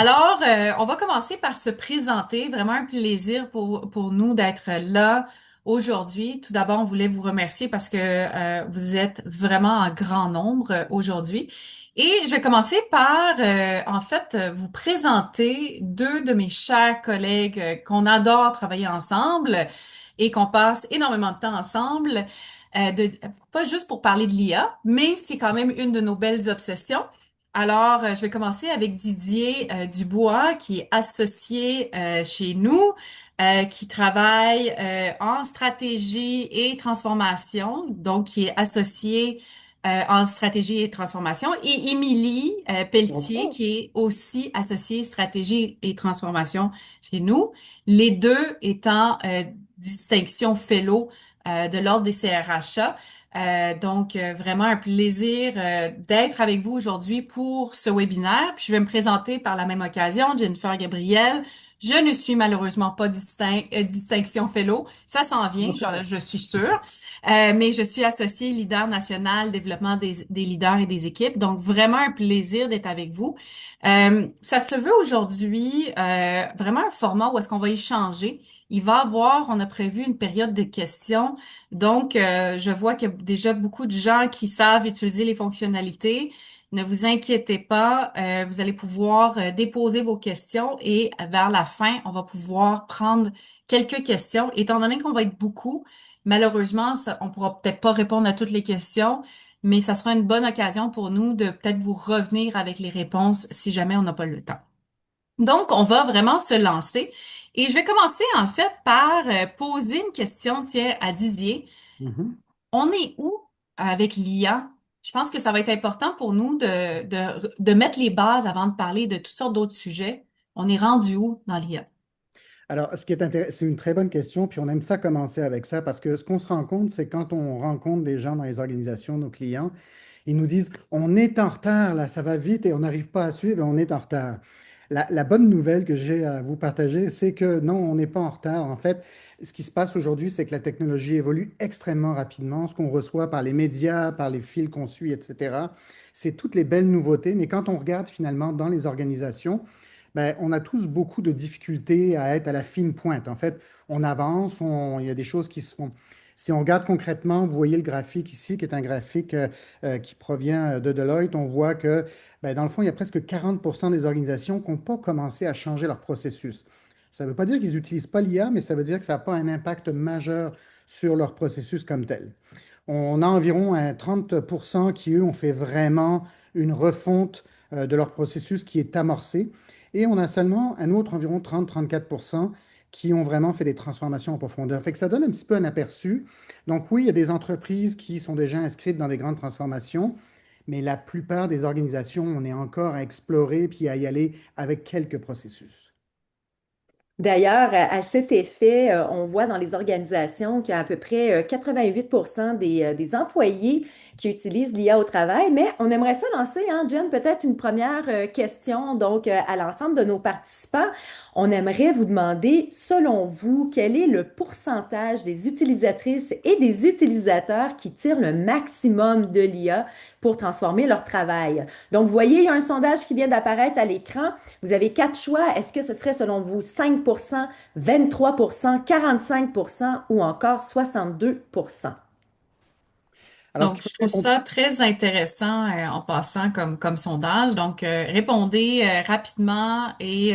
Alors, on va commencer par se présenter. Vraiment un plaisir pour nous d'être là aujourd'hui. Tout d'abord, on voulait vous remercier parce que vous êtes vraiment en grand nombre aujourd'hui. Et je vais commencer par, en fait, vous présenter deux de mes chers collègues qu'on adore travailler ensemble et qu'on passe énormément de temps ensemble. Pas juste pour parler de l'IA, mais c'est quand même une de nos belles obsessions. Alors, je vais commencer avec Didier Dubois, qui est associé chez nous, qui travaille en stratégie et transformation, donc qui est associé en stratégie et transformation, et Émilie Pelletier, Bonjour. qui est aussi associée stratégie et transformation chez nous, les deux étant distinction fellow de l'Ordre des CRHA. Donc, vraiment un plaisir d'être avec vous aujourd'hui pour ce webinaire. Puis je vais me présenter par la même occasion, Jennifer Gabriel. Je ne suis malheureusement pas distinction fellow. Ça s'en vient, je suis sûre. Mais je suis associée leader national développement des leaders et des équipes. Donc, vraiment un plaisir d'être avec vous. Ça se veut aujourd'hui vraiment un format où est-ce qu'on va échanger. Il va y avoir, on a prévu une période de questions. Donc, je vois qu'il y a déjà beaucoup de gens qui savent utiliser les fonctionnalités. Ne vous inquiétez pas, vous allez pouvoir déposer vos questions et vers la fin, on va pouvoir prendre quelques questions. Étant donné qu'on va être beaucoup, malheureusement, on pourra peut-être pas répondre à toutes les questions, mais ça sera une bonne occasion pour nous de peut-être vous revenir avec les réponses si jamais on n'a pas le temps. Donc, on va vraiment se lancer. Et je vais commencer en fait par poser une question, tiens, à Didier. Mhm. On est où avec l'IA? Je pense que ça va être important pour nous de mettre les bases avant de parler de toutes sortes d'autres sujets. On est rendu où dans l'IA? Alors, ce qui est intéressant, c'est une très bonne question, puis on aime ça commencer avec ça parce que ce qu'on se rend compte, c'est quand on rencontre des gens dans les organisations, nos clients, ils nous disent, on est en retard, là, ça va vite et on n'arrive pas à suivre et on est en retard. La bonne nouvelle que j'ai à vous partager, c'est que non, on n'est pas en retard. En fait, ce qui se passe aujourd'hui, c'est que la technologie évolue extrêmement rapidement. Ce qu'on reçoit par les médias, par les fils qu'on suit, etc., c'est toutes les belles nouveautés. Mais quand on regarde finalement dans les organisations, ben, on a tous beaucoup de difficultés à être à la fine pointe. En fait, on avance, il y a des choses qui se font. Si on regarde concrètement, vous voyez le graphique ici, qui est un graphique qui provient de Deloitte, on voit que, ben, dans le fond, il y a presque 40% des organisations qui n'ont pas commencé à changer leur processus. Ça ne veut pas dire qu'ils n'utilisent pas l'IA, mais ça veut dire que ça n'a pas un impact majeur sur leur processus comme tel. On a environ un 30% qui, eux, ont fait vraiment une refonte de leur processus qui est amorcée. Et on a seulement un autre environ 30-34% qui ont vraiment fait des transformations en profondeur. Fait que ça donne un petit peu un aperçu. Donc oui, il y a des entreprises qui sont déjà inscrites dans des grandes transformations, mais la plupart des organisations, on est encore à explorer puis à y aller avec quelques processus. D'ailleurs, à cet effet, on voit dans les organisations qu'il y a à peu près 88% des employés qui utilisent l'IA au travail, mais on aimerait ça lancer, hein, Jen, peut-être une première question donc à l'ensemble de nos participants. On aimerait vous demander, selon vous, quel est le pourcentage des utilisatrices et des utilisateurs qui tirent le maximum de l'IA pour transformer leur travail? Donc, vous voyez, il y a un sondage qui vient d'apparaître à l'écran. Vous avez quatre choix. Est-ce que ce serait selon vous 5%, 23%, 45% ou encore 62%? Alors, ce Donc, qu'il je faut bien trouve comprendre, ça très intéressant en passant comme sondage. Donc, répondez rapidement et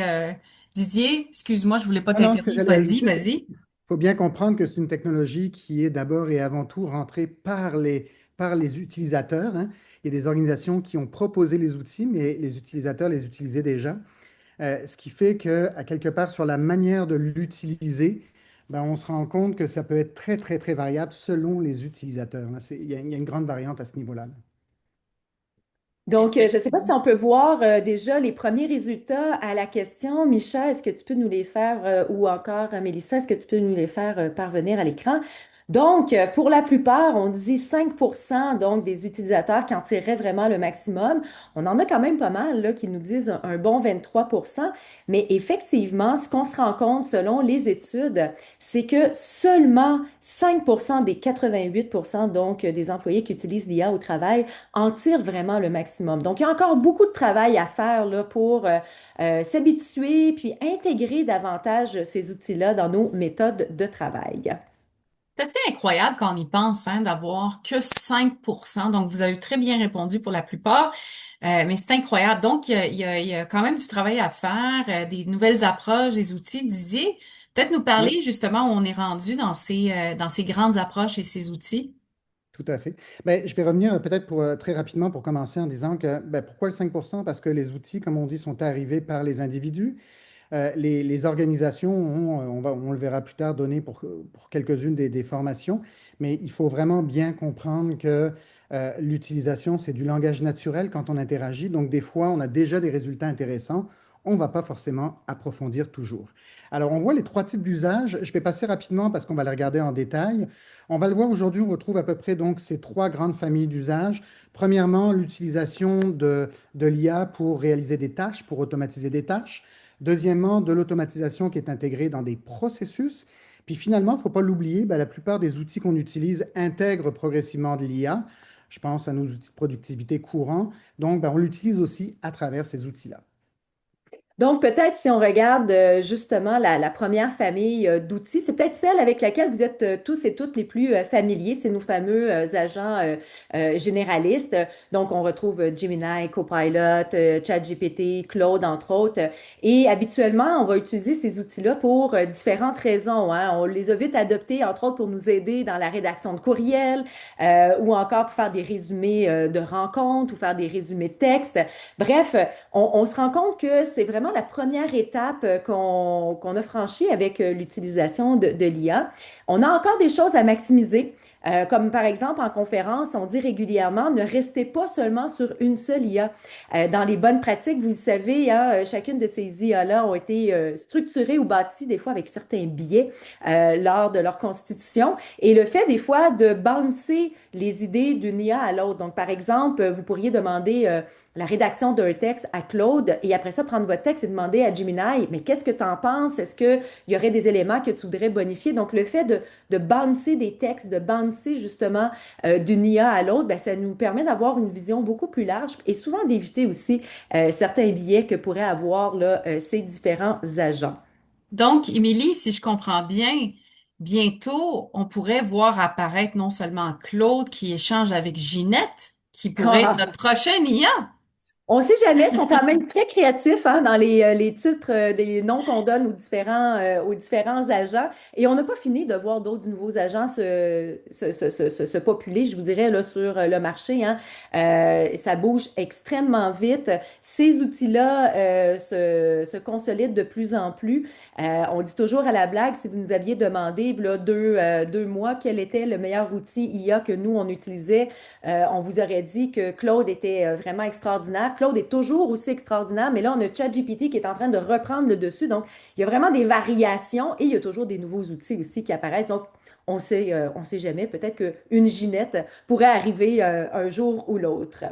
Didier, excuse-moi, je voulais pas non, ce que t'interrompre. j'allais Vas-y, ajouter, c'est vas-y. qu'il faut bien comprendre que c'est une technologie qui est d'abord et avant tout rentrée par les utilisateurs, hein. Il y a des organisations qui ont proposé les outils, mais les utilisateurs les utilisaient déjà. Ce qui fait que, à quelque part, sur la manière de l'utiliser, ben, on se rend compte que ça peut être très, très, très variable selon les utilisateurs, là. Il y a une grande variante à ce niveau-là. Donc, je ne sais pas si on peut voir déjà les premiers résultats à la question. Micha, est-ce que tu peux nous les faire, ou encore Mélissa, est-ce que tu peux nous les faire parvenir à l'écran? Donc, pour la plupart, on dit 5% donc des utilisateurs qui en tireraient vraiment le maximum. On en a quand même pas mal là, qui nous disent un bon 23%. Mais effectivement, ce qu'on se rend compte selon les études, c'est que seulement 5% des 88% donc des employés qui utilisent l'IA au travail en tirent vraiment le maximum. Donc, il y a encore beaucoup de travail à faire là, pour s'habituer puis intégrer davantage ces outils-là dans nos méthodes de travail. C'est assez incroyable quand on y pense, hein, d'avoir que 5%. Donc, vous avez très bien répondu pour la plupart, mais c'est incroyable. Donc, il y a quand même du travail à faire, des nouvelles approches, des outils. Didier, peut-être nous Oui, parler justement où on est rendu dans ces grandes approches et ces outils. tout à fait. Ben, je vais revenir peut-être pour, très rapidement pour commencer en disant que ben, pourquoi le 5%? Parce que les outils, comme on dit, sont arrivés par les individus. Les organisations ont, on le verra plus tard, donné pour quelques-unes des formations, mais il faut vraiment bien comprendre que l'utilisation, c'est du langage naturel quand on interagit. Donc, des fois, on a déjà des résultats intéressants. On ne va pas forcément approfondir toujours. Alors, on voit les trois types d'usages. Je vais passer rapidement parce qu'on va les regarder en détail. On va le voir aujourd'hui, on retrouve à peu près donc ces trois grandes familles d'usages. Premièrement, l'utilisation de l'IA pour réaliser des tâches, pour automatiser des tâches. Deuxièmement, de l'automatisation qui est intégrée dans des processus. Puis finalement, il ne faut pas l'oublier, ben, la plupart des outils qu'on utilise intègrent progressivement de l'IA. Je pense à nos outils de productivité courants. Donc, ben, on l'utilise aussi à travers ces outils-là. Donc, peut-être si on regarde justement la première famille d'outils, c'est peut-être celle avec laquelle vous êtes tous et toutes les plus familiers, c'est nos fameux agents généralistes. Donc, on retrouve Gemini, Copilot, ChatGPT, Claude, entre autres. Et habituellement, on va utiliser ces outils-là pour différentes raisons, hein. On les a vite adoptés, entre autres, pour nous aider dans la rédaction de courriels ou encore pour faire des résumés de rencontres ou faire des résumés de textes. Bref, on se rend compte que c'est vraiment la première étape qu'on a franchie avec l'utilisation de l'IA. On a encore des choses à maximiser. Comme par exemple en conférence, on dit régulièrement ne restez pas seulement sur une seule IA. Dans les bonnes pratiques, vous le savez, hein, chacune de ces IA-là ont été structurées ou bâties des fois avec certains biais lors de leur constitution. Et le fait des fois de bouncer les idées d'une IA à l'autre. Donc, par exemple, vous pourriez demander la rédaction d'un texte à Claude et après ça, prendre votre texte et demander à Gemini, mais qu'est-ce que tu en penses? Est-ce qu'il y aurait des éléments que tu voudrais bonifier? Donc, le fait de bouncer des textes, de bouncer justement d'une IA à l'autre, ben, ça nous permet d'avoir une vision beaucoup plus large et souvent d'éviter aussi certains biais que pourraient avoir là, ces différents agents. Donc, Émilie, si je comprends bien, bientôt, on pourrait voir apparaître non seulement Claude qui échange avec Ginette, qui pourrait être notre prochaine IA. On ne sait jamais, ils sont quand même très créatifs hein, dans les titres des noms qu'on donne aux différents agents. Et on n'a pas fini de voir d'autres nouveaux agents se populer, je vous dirais, là, sur le marché, hein. Ça bouge extrêmement vite. Ces outils-là se consolident de plus en plus. On dit toujours à la blague, si vous nous aviez demandé, là, 2 mois, quel était le meilleur outil IA que nous, on utilisait, on vous aurait dit que Claude était vraiment extraordinaire. Claude est toujours aussi extraordinaire, mais là, on a ChatGPT qui est en train de reprendre le dessus. Donc, il y a vraiment des variations et il y a toujours des nouveaux outils aussi qui apparaissent. Donc, on sait jamais. Peut-être qu'une Ginette pourrait arriver un jour ou l'autre.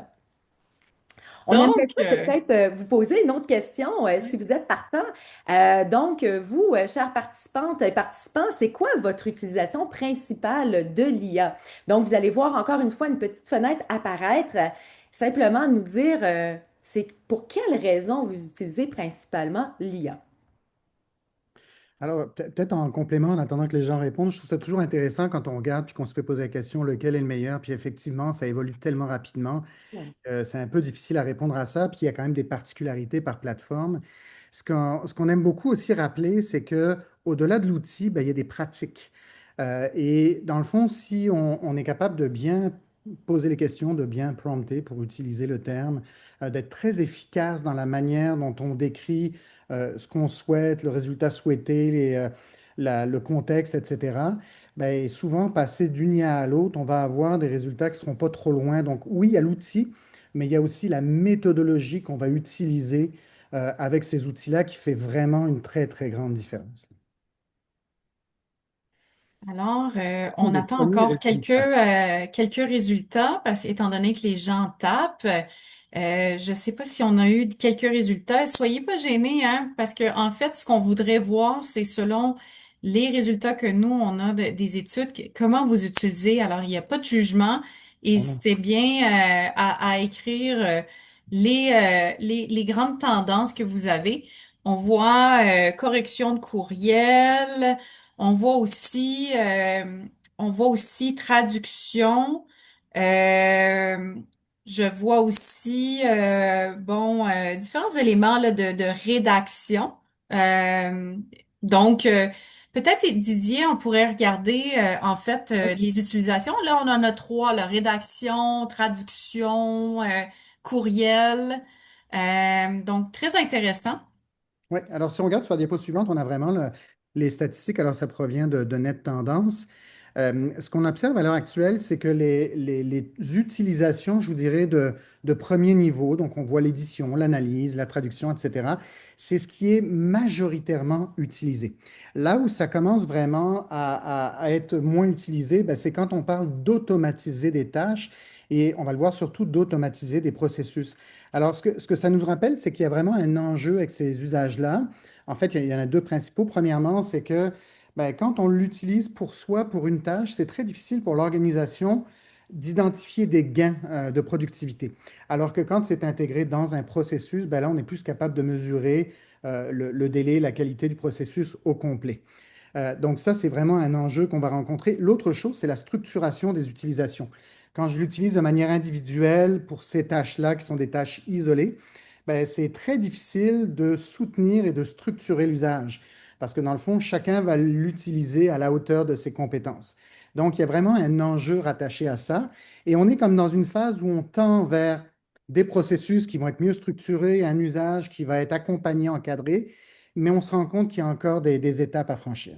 On aimerait Donc, ça peut-être vous poser une autre question si vous êtes partant. Donc, vous, chers participantes et participants, c'est quoi votre utilisation principale de l'IA? Donc, vous allez voir encore une fois une petite fenêtre apparaître. Simplement nous dire, c'est pour quelles raisons vous utilisez principalement l'IA? Alors, peut-être en complément, en attendant que les gens répondent, je trouve ça toujours intéressant quand on regarde puis qu'on se fait poser la question lequel est le meilleur. Puis effectivement, ça évolue tellement rapidement. C'est un peu difficile à répondre à ça. Puis il y a quand même des particularités par plateforme. Ce qu'on aime beaucoup aussi rappeler, c'est que au-delà de l'outil, ben, il y a des pratiques. Et dans le fond, si on est capable de bien poser les questions, de bien prompter pour utiliser le terme, d'être très efficace dans la manière dont on décrit ce qu'on souhaite, le résultat souhaité, le contexte, etc. Ben, souvent, passer d'une IA à l'autre, on va avoir des résultats qui ne seront pas trop loin. Donc oui, il y a l'outil, mais il y a aussi la méthodologie qu'on va utiliser avec ces outils-là qui fait vraiment une très, très grande différence. Alors, Ou on des attend premiers encore résultats. quelques résultats parce étant donné que les gens tapent, je sais pas si on a eu quelques résultats. Soyez pas gênés, hein, parce que en fait, ce qu'on voudrait voir, c'est selon les résultats que nous on a des études, comment vous utilisez. Alors, il n'y a pas de jugement. Oh non. Hésitez bien à écrire les grandes tendances que vous avez. On voit correction de courriel. On voit aussi, euh, on voit aussi traduction. Euh, je vois aussi, différents éléments là, de rédaction. Euh, donc, peut-être Didier, on pourrait regarder en fait Oui. les utilisations. Là, on en a trois, la rédaction, traduction, courriel. Donc, très intéressant. Oui, alors si on regarde sur la diapo suivante, on a vraiment les statistiques. Alors, ça provient de Net Tendance. Ce qu'on observe à l'heure actuelle, c'est que les utilisations, je vous dirais, de premier niveau, donc on voit l'édition, l'analyse, la traduction, etc., c'est ce qui est majoritairement utilisé. Là où ça commence vraiment à être moins utilisé, ben, c'est quand on parle d'automatiser des tâches et on va le voir surtout d'automatiser des processus. Alors, ce que ça nous rappelle, c'est qu'il y a vraiment un enjeu avec ces usages-là. En fait, il y en a deux principaux. Premièrement, c'est que ben, quand on l'utilise pour soi, pour une tâche, c'est très difficile pour l'organisation d'identifier des gains de productivité. Alors que quand c'est intégré dans un processus, ben là, on est plus capable de mesurer le délai, la qualité du processus au complet. Donc ça, c'est vraiment un enjeu qu'on va rencontrer. L'autre chose, c'est la structuration des utilisations. Quand je l'utilise de manière individuelle pour ces tâches-là, qui sont des tâches isolées, ben, c'est très difficile de soutenir et de structurer l'usage. Parce que dans le fond, chacun va l'utiliser à la hauteur de ses compétences. Donc, il y a vraiment un enjeu rattaché à ça. Et on est comme dans une phase où on tend vers des processus qui vont être mieux structurés, un usage qui va être accompagné, encadré, mais on se rend compte qu'il y a encore des étapes à franchir.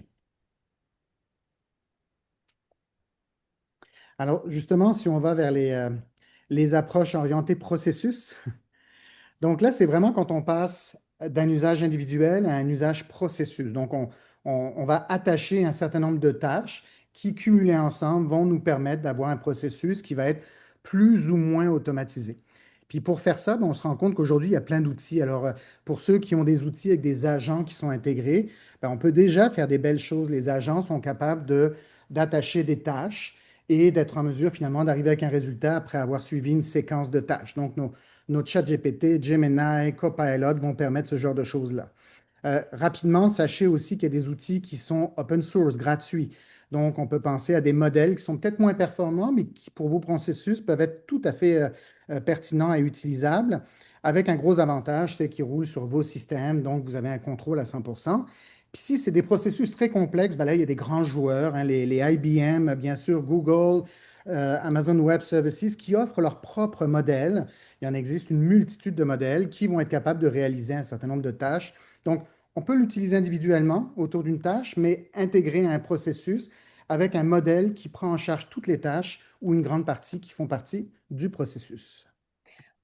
Alors, justement, si on va vers les approches orientées processus, donc là, c'est vraiment quand on passe d'un usage individuel à un usage processus. Donc, on va attacher un certain nombre de tâches qui, cumulées ensemble, vont nous permettre d'avoir un processus qui va être plus ou moins automatisé. Puis pour faire ça, ben, on se rend compte qu'aujourd'hui, il y a plein d'outils. Alors, pour ceux qui ont des outils avec des agents qui sont intégrés, ben, on peut déjà faire des belles choses. Les agents sont capables d'attacher des tâches et d'être en mesure finalement d'arriver avec un résultat après avoir suivi une séquence de tâches. Donc, nos ChatGPT, Gemini, Copilot vont permettre ce genre de choses-là. Rapidement, sachez aussi qu'il y a des outils qui sont open source, gratuits. Donc, on peut penser à des modèles qui sont peut-être moins performants, mais qui, pour vos processus, peuvent être tout à fait pertinents et utilisables, avec un gros avantage, c'est qu'ils roulent sur vos systèmes, donc vous avez un contrôle à 100%. Puis si c'est des processus très complexes, ben là, il y a des grands joueurs, hein, les IBM, bien sûr, Google, Amazon Web Services, qui offrent leurs propres modèles. Il y en existe une multitude de modèles qui vont être capables de réaliser un certain nombre de tâches. Donc, on peut l'utiliser individuellement autour d'une tâche, mais intégrer à un processus avec un modèle qui prend en charge toutes les tâches ou une grande partie qui font partie du processus.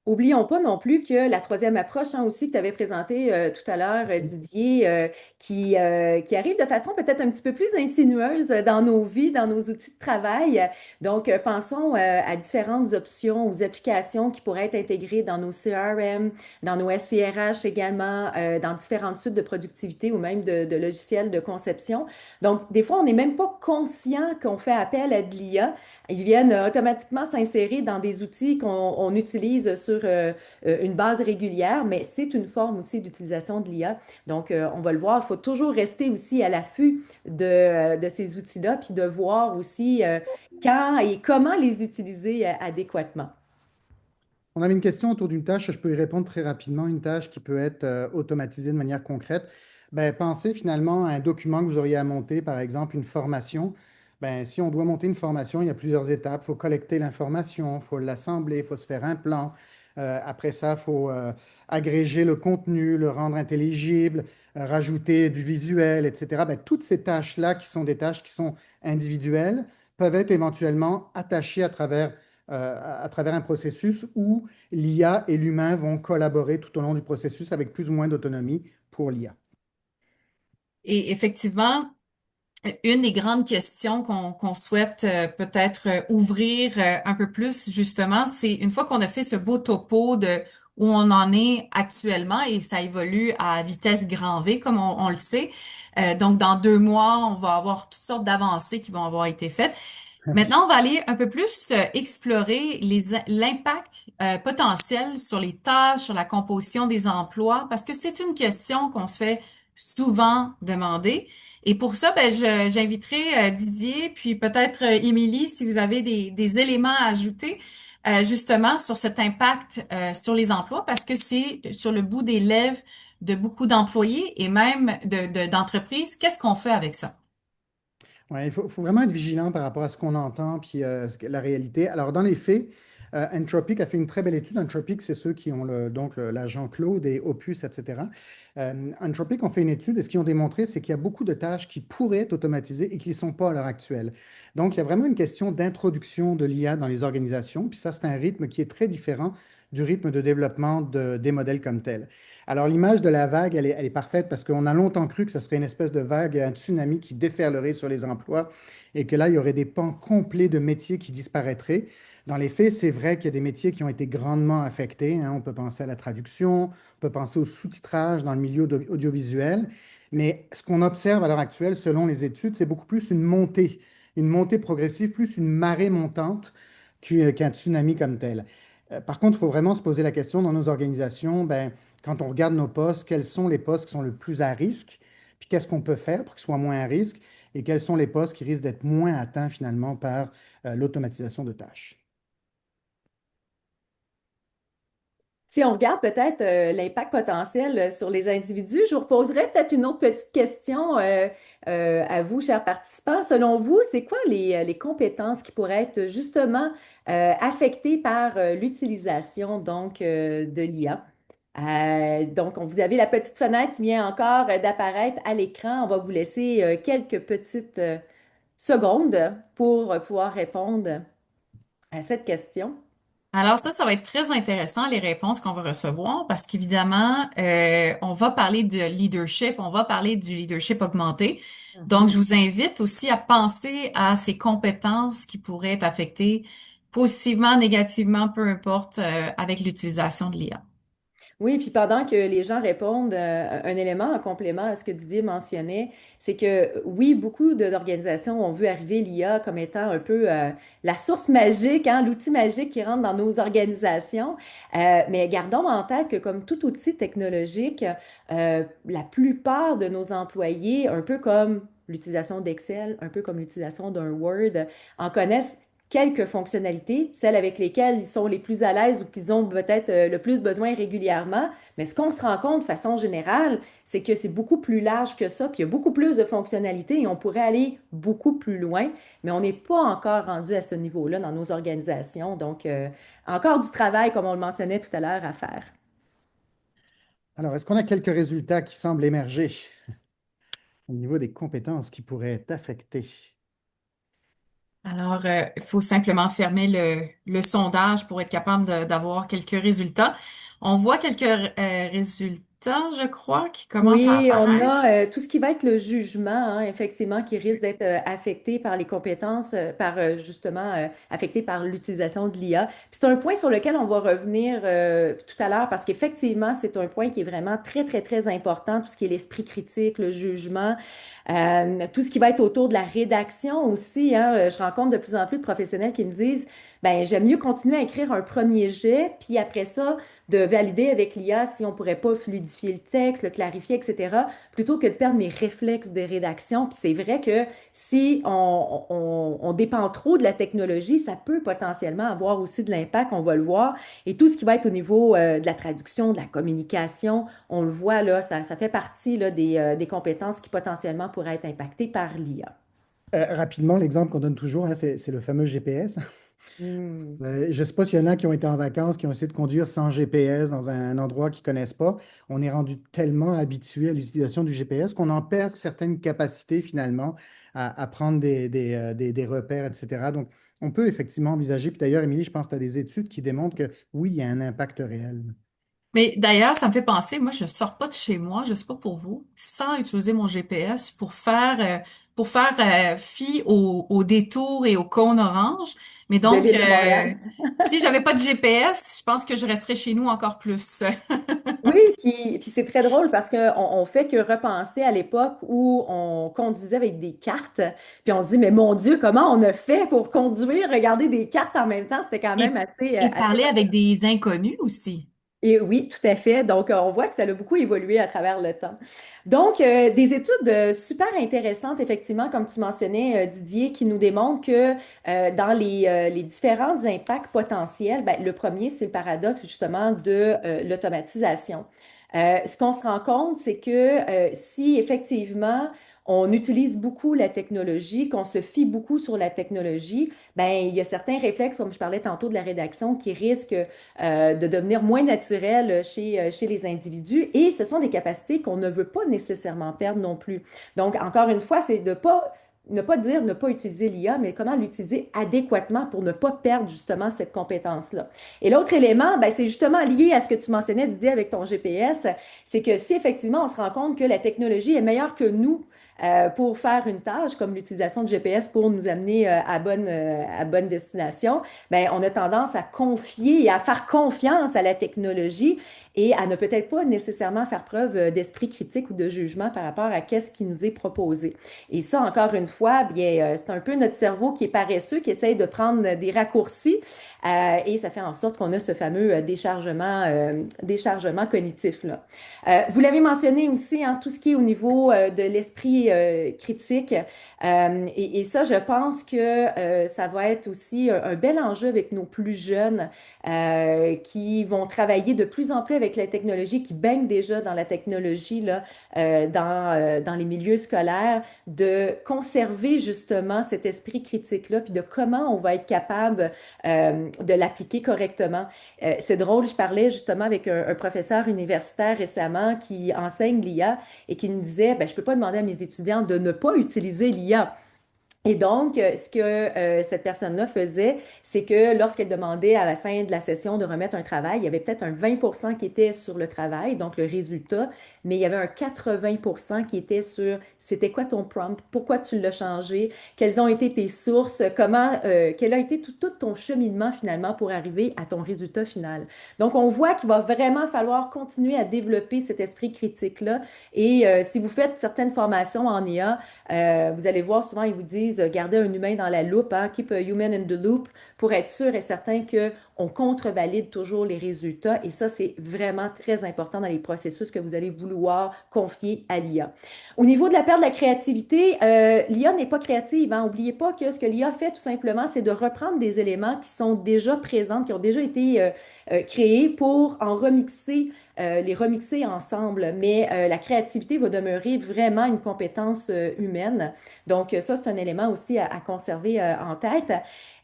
Oublions pas non plus que la troisième approche aussi que tu avais présentée tout à l'heure, Didier, qui arrive de façon peut-être un petit peu plus insinueuse dans nos vies, dans nos outils de travail. Donc, pensons à différentes options, aux applications qui pourraient être intégrées dans nos CRM, dans nos SIRH également, dans différentes suites de productivité ou même de logiciels de conception. Donc, des fois, on n'est même pas conscient qu'on fait appel à de l'IA. Ils viennent automatiquement s'insérer dans des outils qu'on utilise sur une base régulière, mais c'est une forme aussi d'utilisation de l'IA. Donc, on va le voir, il faut toujours rester aussi à l'affût de ces outils-là, puis de voir aussi quand et comment les utiliser adéquatement. On avait une question autour d'une tâche, je peux y répondre très rapidement, une tâche qui peut être automatisée de manière concrète. Ben, pensez finalement à un document que vous auriez à monter, par exemple une formation. Ben, si on doit monter une formation, il y a plusieurs étapes. Il faut collecter l'information, il faut l'assembler, il faut se faire un plan. Après ça, il faut agréger le contenu, le rendre intelligible, rajouter du visuel, etc. Ben, toutes ces tâches-là, qui sont des tâches qui sont individuelles, peuvent être éventuellement attachées à travers un processus où l'IA et l'humain vont collaborer tout au long du processus avec plus ou moins d'autonomie pour l'IA. Et effectivement, Une des grandes questions qu'on souhaite peut-être ouvrir un peu plus, justement, c'est une fois qu'on a fait ce beau topo de où on en est actuellement et ça évolue à vitesse grand V, comme on le sait. Donc, dans 2 mois, on va avoir toutes sortes d'avancées qui vont avoir été faites. Maintenant, on va aller un peu plus explorer l'impact potentiel sur les tâches, sur la composition des emplois, parce que c'est une question qu'on se fait souvent demander. Et pour ça, ben, j'inviterai Didier, puis peut-être Émilie, si vous avez des éléments à ajouter, justement sur cet impact sur les emplois, parce que c'est sur le bout des lèvres de beaucoup d'employés et même d'entreprises. Qu'est-ce qu'on fait avec ça? Ouais, faut vraiment être vigilant par rapport à ce qu'on entend puis la réalité. Alors, dans les faits, Anthropic a fait une très belle étude. Anthropic, c'est ceux qui ont l'agent Claude et Opus, etc. Anthropic ont fait une étude et ce qu'ils ont démontré, c'est qu'il y a beaucoup de tâches qui pourraient être automatisées et qui ne sont pas à l'heure actuelle. Donc, il y a vraiment une question d'introduction de l'IA dans les organisations. Puis ça, c'est un rythme qui est très différent du rythme de développement des modèles comme tels. Alors, l'image de la vague, elle est parfaite parce qu'on a longtemps cru que ce serait une espèce de vague, un tsunami qui déferlerait sur les emplois et que là, il y aurait des pans complets de métiers qui disparaîtraient. Dans les faits, c'est vrai qu'il y a des métiers qui ont été grandement affectés, hein. On peut penser à la traduction, on peut penser au sous-titrage dans le milieu audiovisuel. Mais ce qu'on observe à l'heure actuelle, selon les études, c'est beaucoup plus une montée progressive, plus une marée montante qu'un tsunami comme tel. Par contre, il faut vraiment se poser la question dans nos organisations, ben, quand on regarde nos postes, quels sont les postes qui sont le plus à risque, puis qu'est-ce qu'on peut faire pour qu'ils soient moins à risque, et quels sont les postes qui risquent d'être moins atteints finalement par l'automatisation de tâches. Si on regarde peut-être l'impact potentiel sur les individus, je vous reposerai peut-être une autre petite question à vous, chers participants. Selon vous, c'est quoi les compétences qui pourraient être justement affectées par l'utilisation de l'IA? Donc, vous avez la petite fenêtre qui vient encore d'apparaître à l'écran. On va vous laisser quelques petites secondes pour pouvoir répondre à cette question. Alors ça va être très intéressant, les réponses qu'on va recevoir, parce qu'évidemment, on va parler de leadership, on va parler du leadership augmenté. Donc, je Mhm. vous invite aussi à penser à ces compétences qui pourraient être affectées positivement, négativement, peu importe, avec l'utilisation de l'IA. Oui, puis pendant que les gens répondent, un élément en complément à ce que Didier mentionnait, c'est que oui, beaucoup d'organisations ont vu arriver l'IA comme étant un peu la source magique, hein, l'outil magique qui rentre dans nos organisations. Mais gardons en tête que comme tout outil technologique, la plupart de nos employés, un peu comme l'utilisation d'Excel, un peu comme l'utilisation d'un Word, en connaissent quelques fonctionnalités, celles avec lesquelles ils sont les plus à l'aise ou qu'ils ont peut-être le plus besoin régulièrement. Mais ce qu'on se rend compte de façon générale, c'est que c'est beaucoup plus large que ça, puis il y a beaucoup plus de fonctionnalités et on pourrait aller beaucoup plus loin, mais on n'est pas encore rendu à ce niveau-là dans nos organisations. Donc, encore du travail, comme on le mentionnait tout à l'heure, à faire. Alors, est-ce qu'on a quelques résultats qui semblent émerger au niveau des compétences qui pourraient être affectées? Alors, il faut simplement fermer le sondage pour être capable d'avoir quelques résultats. On voit quelques résultats, je crois, qui commencent à Oui, on apparaître. a tout ce qui va être le jugement, hein, effectivement, qui risque d'être affecté par les compétences, justement, affecté par l'utilisation de l'IA. Puis c'est un point sur lequel on va revenir tout à l'heure parce qu'effectivement, c'est un point qui est vraiment très, très, très important, tout ce qui est l'esprit critique, le jugement, tout ce qui va être autour de la rédaction aussi, hein. Je rencontre de plus en plus de professionnels qui me disent, ben, j'aime mieux continuer à écrire un premier jet, puis après ça, de valider avec l'IA si on pourrait pas fluidifier le texte, le clarifier, etc., plutôt que de perdre mes réflexes de rédaction. Puis c'est vrai que si on dépend trop de la technologie, ça peut potentiellement avoir aussi de l'impact, on va le voir. Et tout ce qui va être au niveau de la traduction, de la communication, on le voit là, ça fait partie là, des compétences qui potentiellement pourraient être impactées par l'IA. Rapidement, l'exemple qu'on donne toujours, hein, c'est le fameux GPS. Hmm. Je ne sais pas s'il y en a qui ont été en vacances, qui ont essayé de conduire sans GPS dans un endroit qu'ils ne connaissent pas. On est rendu tellement habitué à l'utilisation du GPS qu'on en perd certaines capacités finalement à prendre des repères, etc. Donc, on peut effectivement envisager, puis d'ailleurs, Émilie, je pense que tu as des études qui démontrent que oui, il y a un impact réel. Mais d'ailleurs, ça me fait penser, moi, je sors pas de chez moi, je sais pas pour vous, sans utiliser mon GPS pour faire fi aux détours et aux cônes oranges. Mais De donc, l'île de Montréal. si j'avais pas de GPS, je pense que je resterais chez nous encore plus. Oui, puis c'est très drôle parce qu'on fait que repenser à l'époque où on conduisait avec des cartes, puis on se dit, mais mon Dieu, comment on a fait pour conduire, regarder des cartes en même temps? C'était quand même Et, assez, et assez parler avec des inconnus aussi. et oui, tout à fait. Donc, on voit que ça a beaucoup évolué à travers le temps. Donc, des études super intéressantes, effectivement, comme tu mentionnais, Didier, qui nous démontrent que dans les différents impacts potentiels, ben, le premier, c'est le paradoxe justement de l'automatisation. Ce qu'on se rend compte, c'est que si effectivement on utilise beaucoup la technologie, qu'on se fie beaucoup sur la technologie, ben, il y a certains réflexes, comme je parlais tantôt de la rédaction, qui risquent de devenir moins naturel chez les individus et ce sont des capacités qu'on ne veut pas nécessairement perdre non plus. Donc, encore une fois, c'est de pas, ne pas dire ne pas utiliser l'IA, mais comment l'utiliser adéquatement pour ne pas perdre justement cette compétence-là. Et l'autre élément, ben, c'est justement lié à ce que tu mentionnais, Didier, avec ton GPS, c'est que si effectivement on se rend compte que la technologie est meilleure que nous, pour faire une tâche, comme l'utilisation de GPS pour nous amener à bonne destination, ben, on a tendance à confier et à faire confiance à la technologie et à ne peut-être pas nécessairement faire preuve d'esprit critique ou de jugement par rapport à qu'est-ce qui nous est proposé. Et ça, encore une fois, bien, c'est un peu notre cerveau qui est paresseux, qui essaye de prendre des raccourcis et ça fait en sorte qu'on a ce fameux déchargement cognitif là. Vous l'avez mentionné aussi, hein, tout ce qui est au niveau de l'esprit critique. Et ça, je pense que ça va être aussi un bel enjeu avec nos plus jeunes qui vont travailler de plus en plus avec la technologie, qui baignent déjà dans la technologie là, dans les milieux scolaires, de conserver justement cet esprit critique-là, puis de comment on va être capable de l'appliquer correctement. C'est drôle, je parlais justement avec un professeur universitaire récemment qui enseigne l'IA et qui me disait, ben, je ne peux pas demander à mes étudiants de ne pas utiliser l'IA. Et donc, ce que cette personne-là faisait, c'est que lorsqu'elle demandait à la fin de la session de remettre un travail, il y avait peut-être un 20% qui était sur le travail, donc le résultat, mais il y avait un 80% qui était sur c'était quoi ton prompt, pourquoi tu l'as changé, quelles ont été tes sources, quel a été tout ton cheminement finalement pour arriver à ton résultat final. Donc, on voit qu'il va vraiment falloir continuer à développer cet esprit critique-là. Et si vous faites certaines formations en IA, vous allez voir souvent, ils vous disent gardez un humain dans la loupe, hein, keep a human in the loop, pour être sûr et certain qu'on contre-valide toujours les résultats. Et ça, c'est vraiment très important dans les processus que vous allez vouloir confier à l'IA. Au niveau de la perte de la créativité, l'IA n'est pas créative. Hein. N'oubliez pas que ce que l'IA fait tout simplement, c'est de reprendre des éléments qui sont déjà présents, qui ont déjà été créés pour en remixer les remixer ensemble. Mais la créativité va demeurer vraiment une compétence humaine. Donc, ça, c'est un élément aussi à conserver en tête.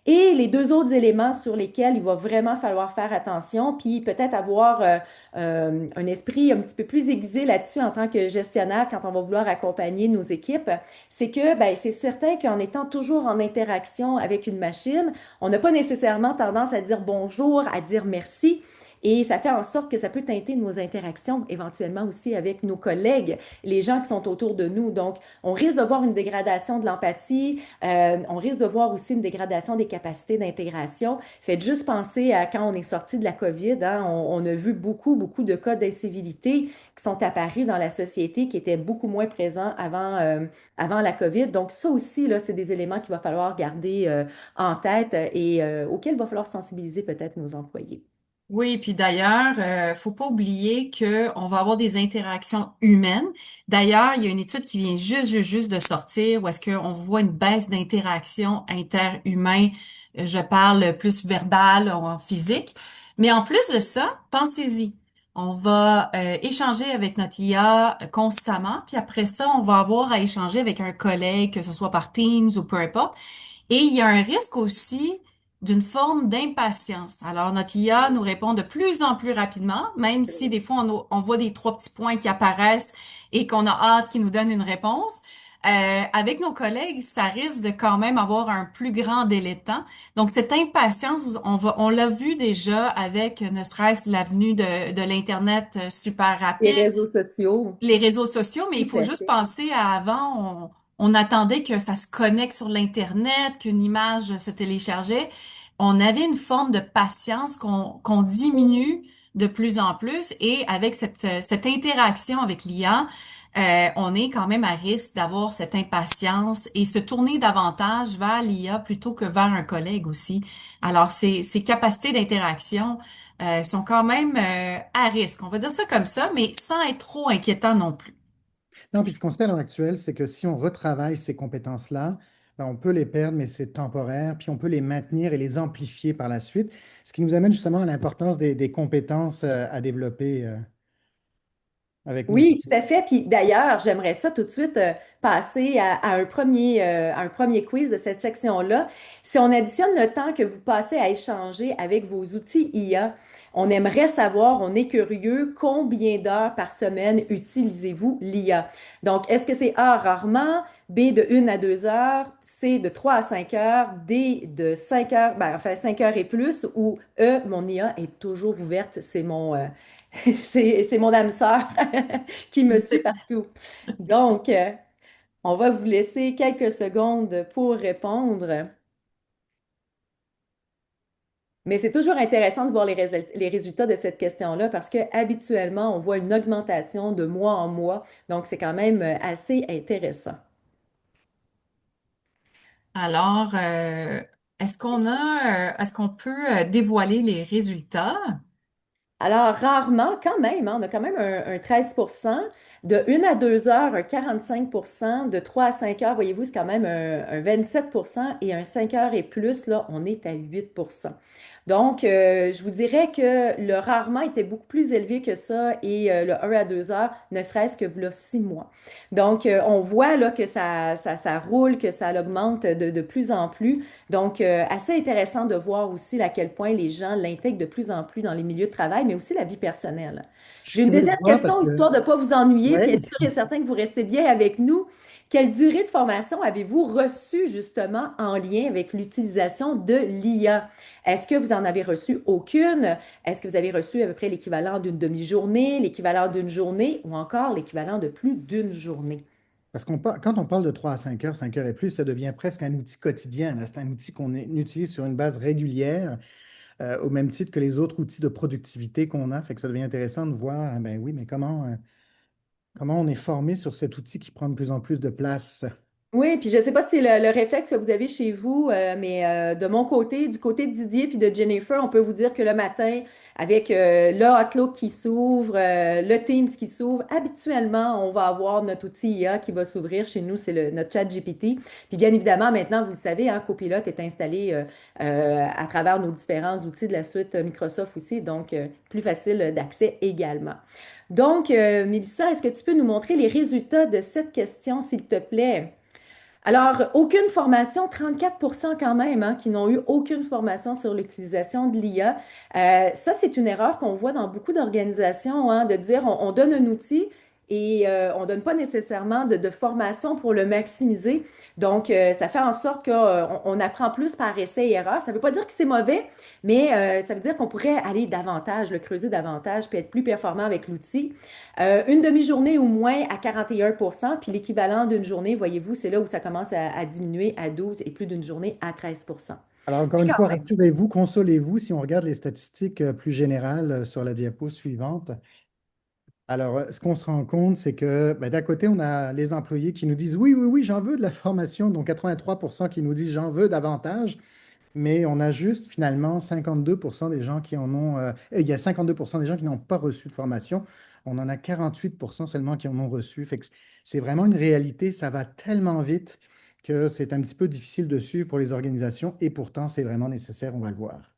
Et les deux autres éléments sur lesquels il va vraiment falloir faire attention, puis peut-être avoir un esprit un petit peu plus aiguisé là-dessus en tant que gestionnaire quand on va vouloir accompagner nos équipes, c'est que ben, c'est certain qu'en étant toujours en interaction avec une machine, on n'a pas nécessairement tendance à dire bonjour, à dire merci. Et ça fait en sorte que ça peut teinter nos interactions éventuellement aussi avec nos collègues, les gens qui sont autour de nous. Donc, on risque de voir une dégradation de l'empathie, on risque de voir aussi une dégradation des capacités d'intégration. Faites juste penser à quand on est sorti de la COVID, hein, on a vu beaucoup de cas d'incivilité qui sont apparus dans la société qui étaient beaucoup moins présents avant la COVID. Donc, ça aussi, là, c'est des éléments qu'il va falloir garder en tête et auxquels il va falloir sensibiliser peut-être nos employés. Oui, puis d'ailleurs, faut pas oublier que on va avoir des interactions humaines. D'ailleurs, il y a une étude qui vient juste de sortir où est-ce qu'on voit une baisse d'interaction interhumain. Je parle plus verbal, en physique. Mais en plus de ça, pensez-y. On va échanger avec notre IA constamment, puis après ça, on va avoir à échanger avec un collègue, que ce soit par Teams ou peu importe. Et il y a un risque aussi d'une forme d'impatience. Alors, notre IA nous répond de plus en plus rapidement, même si des fois on voit des trois petits points qui apparaissent et qu'on a hâte qu'ils nous donnent une réponse. avec nos collègues, ça risque de quand même avoir un plus grand délai de temps. Donc, cette impatience, on l'a vu déjà avec ne serait-ce l'avenue de l'Internet super Les rapide, réseaux sociaux, les réseaux sociaux, mais il tout faut à juste fait. penser à avant, on attendait que ça se connecte sur l'Internet, qu'une image se téléchargeait. On avait une forme de patience qu'on diminue de plus en plus et avec cette interaction avec l'IA, on est quand même à risque d'avoir cette impatience et se tourner davantage vers l'IA plutôt que vers un collègue aussi. Alors, ces capacités d'interaction sont quand même à risque. On va dire ça comme ça, mais sans être trop inquiétant non plus. Non, puis ce qu'on sait à l'heure actuelle, c'est que si on retravaille ces compétences-là, ben, on peut les perdre, mais c'est temporaire, puis on peut les maintenir et les amplifier par la suite, ce qui nous amène justement à l'importance des compétences à développer avec nos Oui, tout outils. à fait. Puis d'ailleurs, j'aimerais ça tout de suite passer à un premier quiz de cette section-là. Si on additionne le temps que vous passez à échanger avec vos outils IA, on aimerait savoir, on est curieux, combien d'heures par semaine utilisez-vous l'IA? Donc, est-ce que c'est A, rarement, B, de 1 à 2 heures, C, de 3 à 5 heures, D, de 5 heures, ben, enfin 5 heures et plus, ou E, mon IA est toujours ouverte, c'est mon âme sœur qui me suit partout. Donc, on va vous laisser quelques secondes pour répondre. Mais c'est toujours intéressant de voir les résultats de cette question-là parce que habituellement, on voit une augmentation de mois en mois. Donc, c'est quand même assez intéressant. Alors, est-ce qu'on peut dévoiler les résultats? Alors, rarement, quand même, hein, on a quand même un 13 de 1 à 2 heures, un 45 de 3 à 5 heures, voyez-vous, c'est quand même un 27 et un 5 heures et plus, là, on est à 8. Donc, je vous dirais que le rarement était beaucoup plus élevé que ça et le 1 à 2 heures, ne serait-ce que voilà 6 mois. Donc, on voit là que ça roule, que ça augmente de plus en plus. Donc, assez intéressant de voir aussi à quel point les gens l'intègrent de plus en plus dans les milieux de travail, mais aussi la vie personnelle. Je suis J'ai une curieux de deuxième voir parce question, que, histoire de ne pas vous ennuyer, puis ouais, être sûr et certain que vous restez bien avec nous. Quelle durée de formation avez-vous reçue justement en lien avec l'utilisation de l'IA? Est-ce que vous en avez reçu aucune? Est-ce que vous avez reçu à peu près l'équivalent d'une demi-journée, l'équivalent d'une journée ou encore l'équivalent de plus d'une journée? parce quand on parle de 3 à 5 heures et plus, ça devient presque un outil quotidien, là. C'est un outil utilise sur une base régulière, au même titre que les autres outils de productivité qu'on a. Fait que ça devient intéressant de voir, ben oui, mais comment on est formé sur cet outil qui prend de plus en plus de place. Oui, puis je ne sais pas si c'est le réflexe que vous avez chez vous, mais de mon côté, du côté de Didier puis de Jennifer, on peut vous dire que le matin, avec le Outlook qui s'ouvre, le Teams qui s'ouvre, habituellement, on va avoir notre outil IA qui va s'ouvrir. Chez nous, c'est notre chat GPT. Puis bien évidemment, maintenant, vous le savez, hein, Copilot est installé à travers nos différents outils de la suite Microsoft aussi, donc plus facile d'accès également. Donc, Mélissa, est-ce que tu peux nous montrer les résultats de cette question, s'il te plaît? Alors, aucune formation, 34 quand même, hein, qui n'ont eu aucune formation sur l'utilisation de l'IA. Ça, c'est une erreur qu'on voit dans beaucoup d'organisations, hein, de dire on donne un outil et on ne donne pas nécessairement de formation pour le maximiser. Donc, ça fait en sorte qu'on apprend plus par essai et erreur. Ça ne veut pas dire que c'est mauvais, mais ça veut dire qu'on pourrait aller davantage, le creuser davantage, puis être plus performant avec l'outil. Une demi-journée ou moins à 41 puis l'équivalent d'une journée, voyez-vous, c'est là où ça commence à diminuer à 12 et plus d'une journée à 13. Alors, encore une fois, rassurez-vous, consolez-vous si on regarde les statistiques plus générales sur la diapo suivante. Alors, ce qu'on se rend compte, c'est que ben, d'un côté, on a les employés qui nous disent oui, oui, oui, j'en veux de la formation, donc 83% qui nous disent j'en veux davantage, mais on a juste finalement 52% des gens qui en ont, il y a 52% des gens qui n'ont pas reçu de formation, on en a 48% seulement qui en ont reçu. Fait que c'est vraiment une réalité, ça va tellement vite que c'est un petit peu difficile de suivre pour les organisations et pourtant c'est vraiment nécessaire, on va le voir.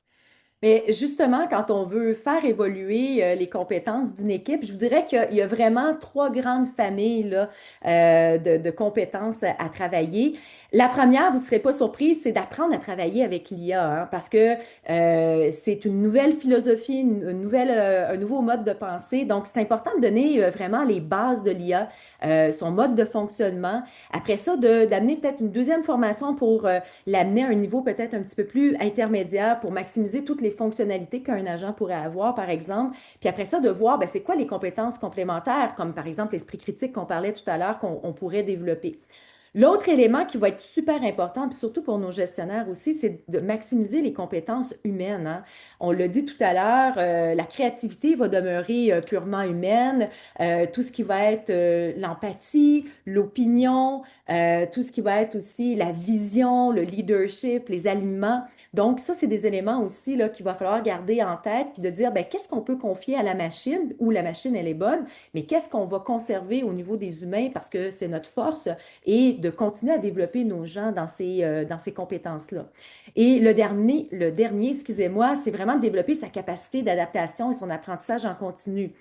Mais justement, quand on veut faire évoluer les compétences d'une équipe, je vous dirais qu'il y a vraiment trois grandes familles là, de compétences à travailler. La première, vous ne serez pas surpris, c'est d'apprendre à travailler avec l'IA, hein, parce que c'est une nouvelle philosophie, un nouveau mode de pensée. Donc, c'est important de donner vraiment les bases de l'IA, son mode de fonctionnement. Après ça, d'amener peut-être une deuxième formation pour l'amener à un niveau peut-être un petit peu plus intermédiaire pour maximiser toutes les fonctionnalités qu'un agent pourrait avoir, par exemple. Puis après ça, de voir, ben, c'est quoi les compétences complémentaires, comme par exemple l'esprit critique qu'on parlait tout à l'heure, qu'on pourrait développer. L'autre élément qui va être super important, puis surtout pour nos gestionnaires aussi, c'est de maximiser les compétences humaines, hein. On l'a dit tout à l'heure, la créativité va demeurer purement humaine. Tout ce qui va être l'empathie, l'opinion, tout ce qui va être aussi la vision, le leadership, les alignements. Donc, ça, c'est des éléments aussi là, qu'il va falloir garder en tête, puis de dire, ben, qu'est-ce qu'on peut confier à la machine, où la machine, elle est bonne, mais qu'est-ce qu'on va conserver au niveau des humains parce que c'est notre force et de continuer à développer nos gens dans ces compétences-là. Et le dernier, excusez-moi, c'est vraiment de développer sa capacité d'adaptation et son apprentissage en continu.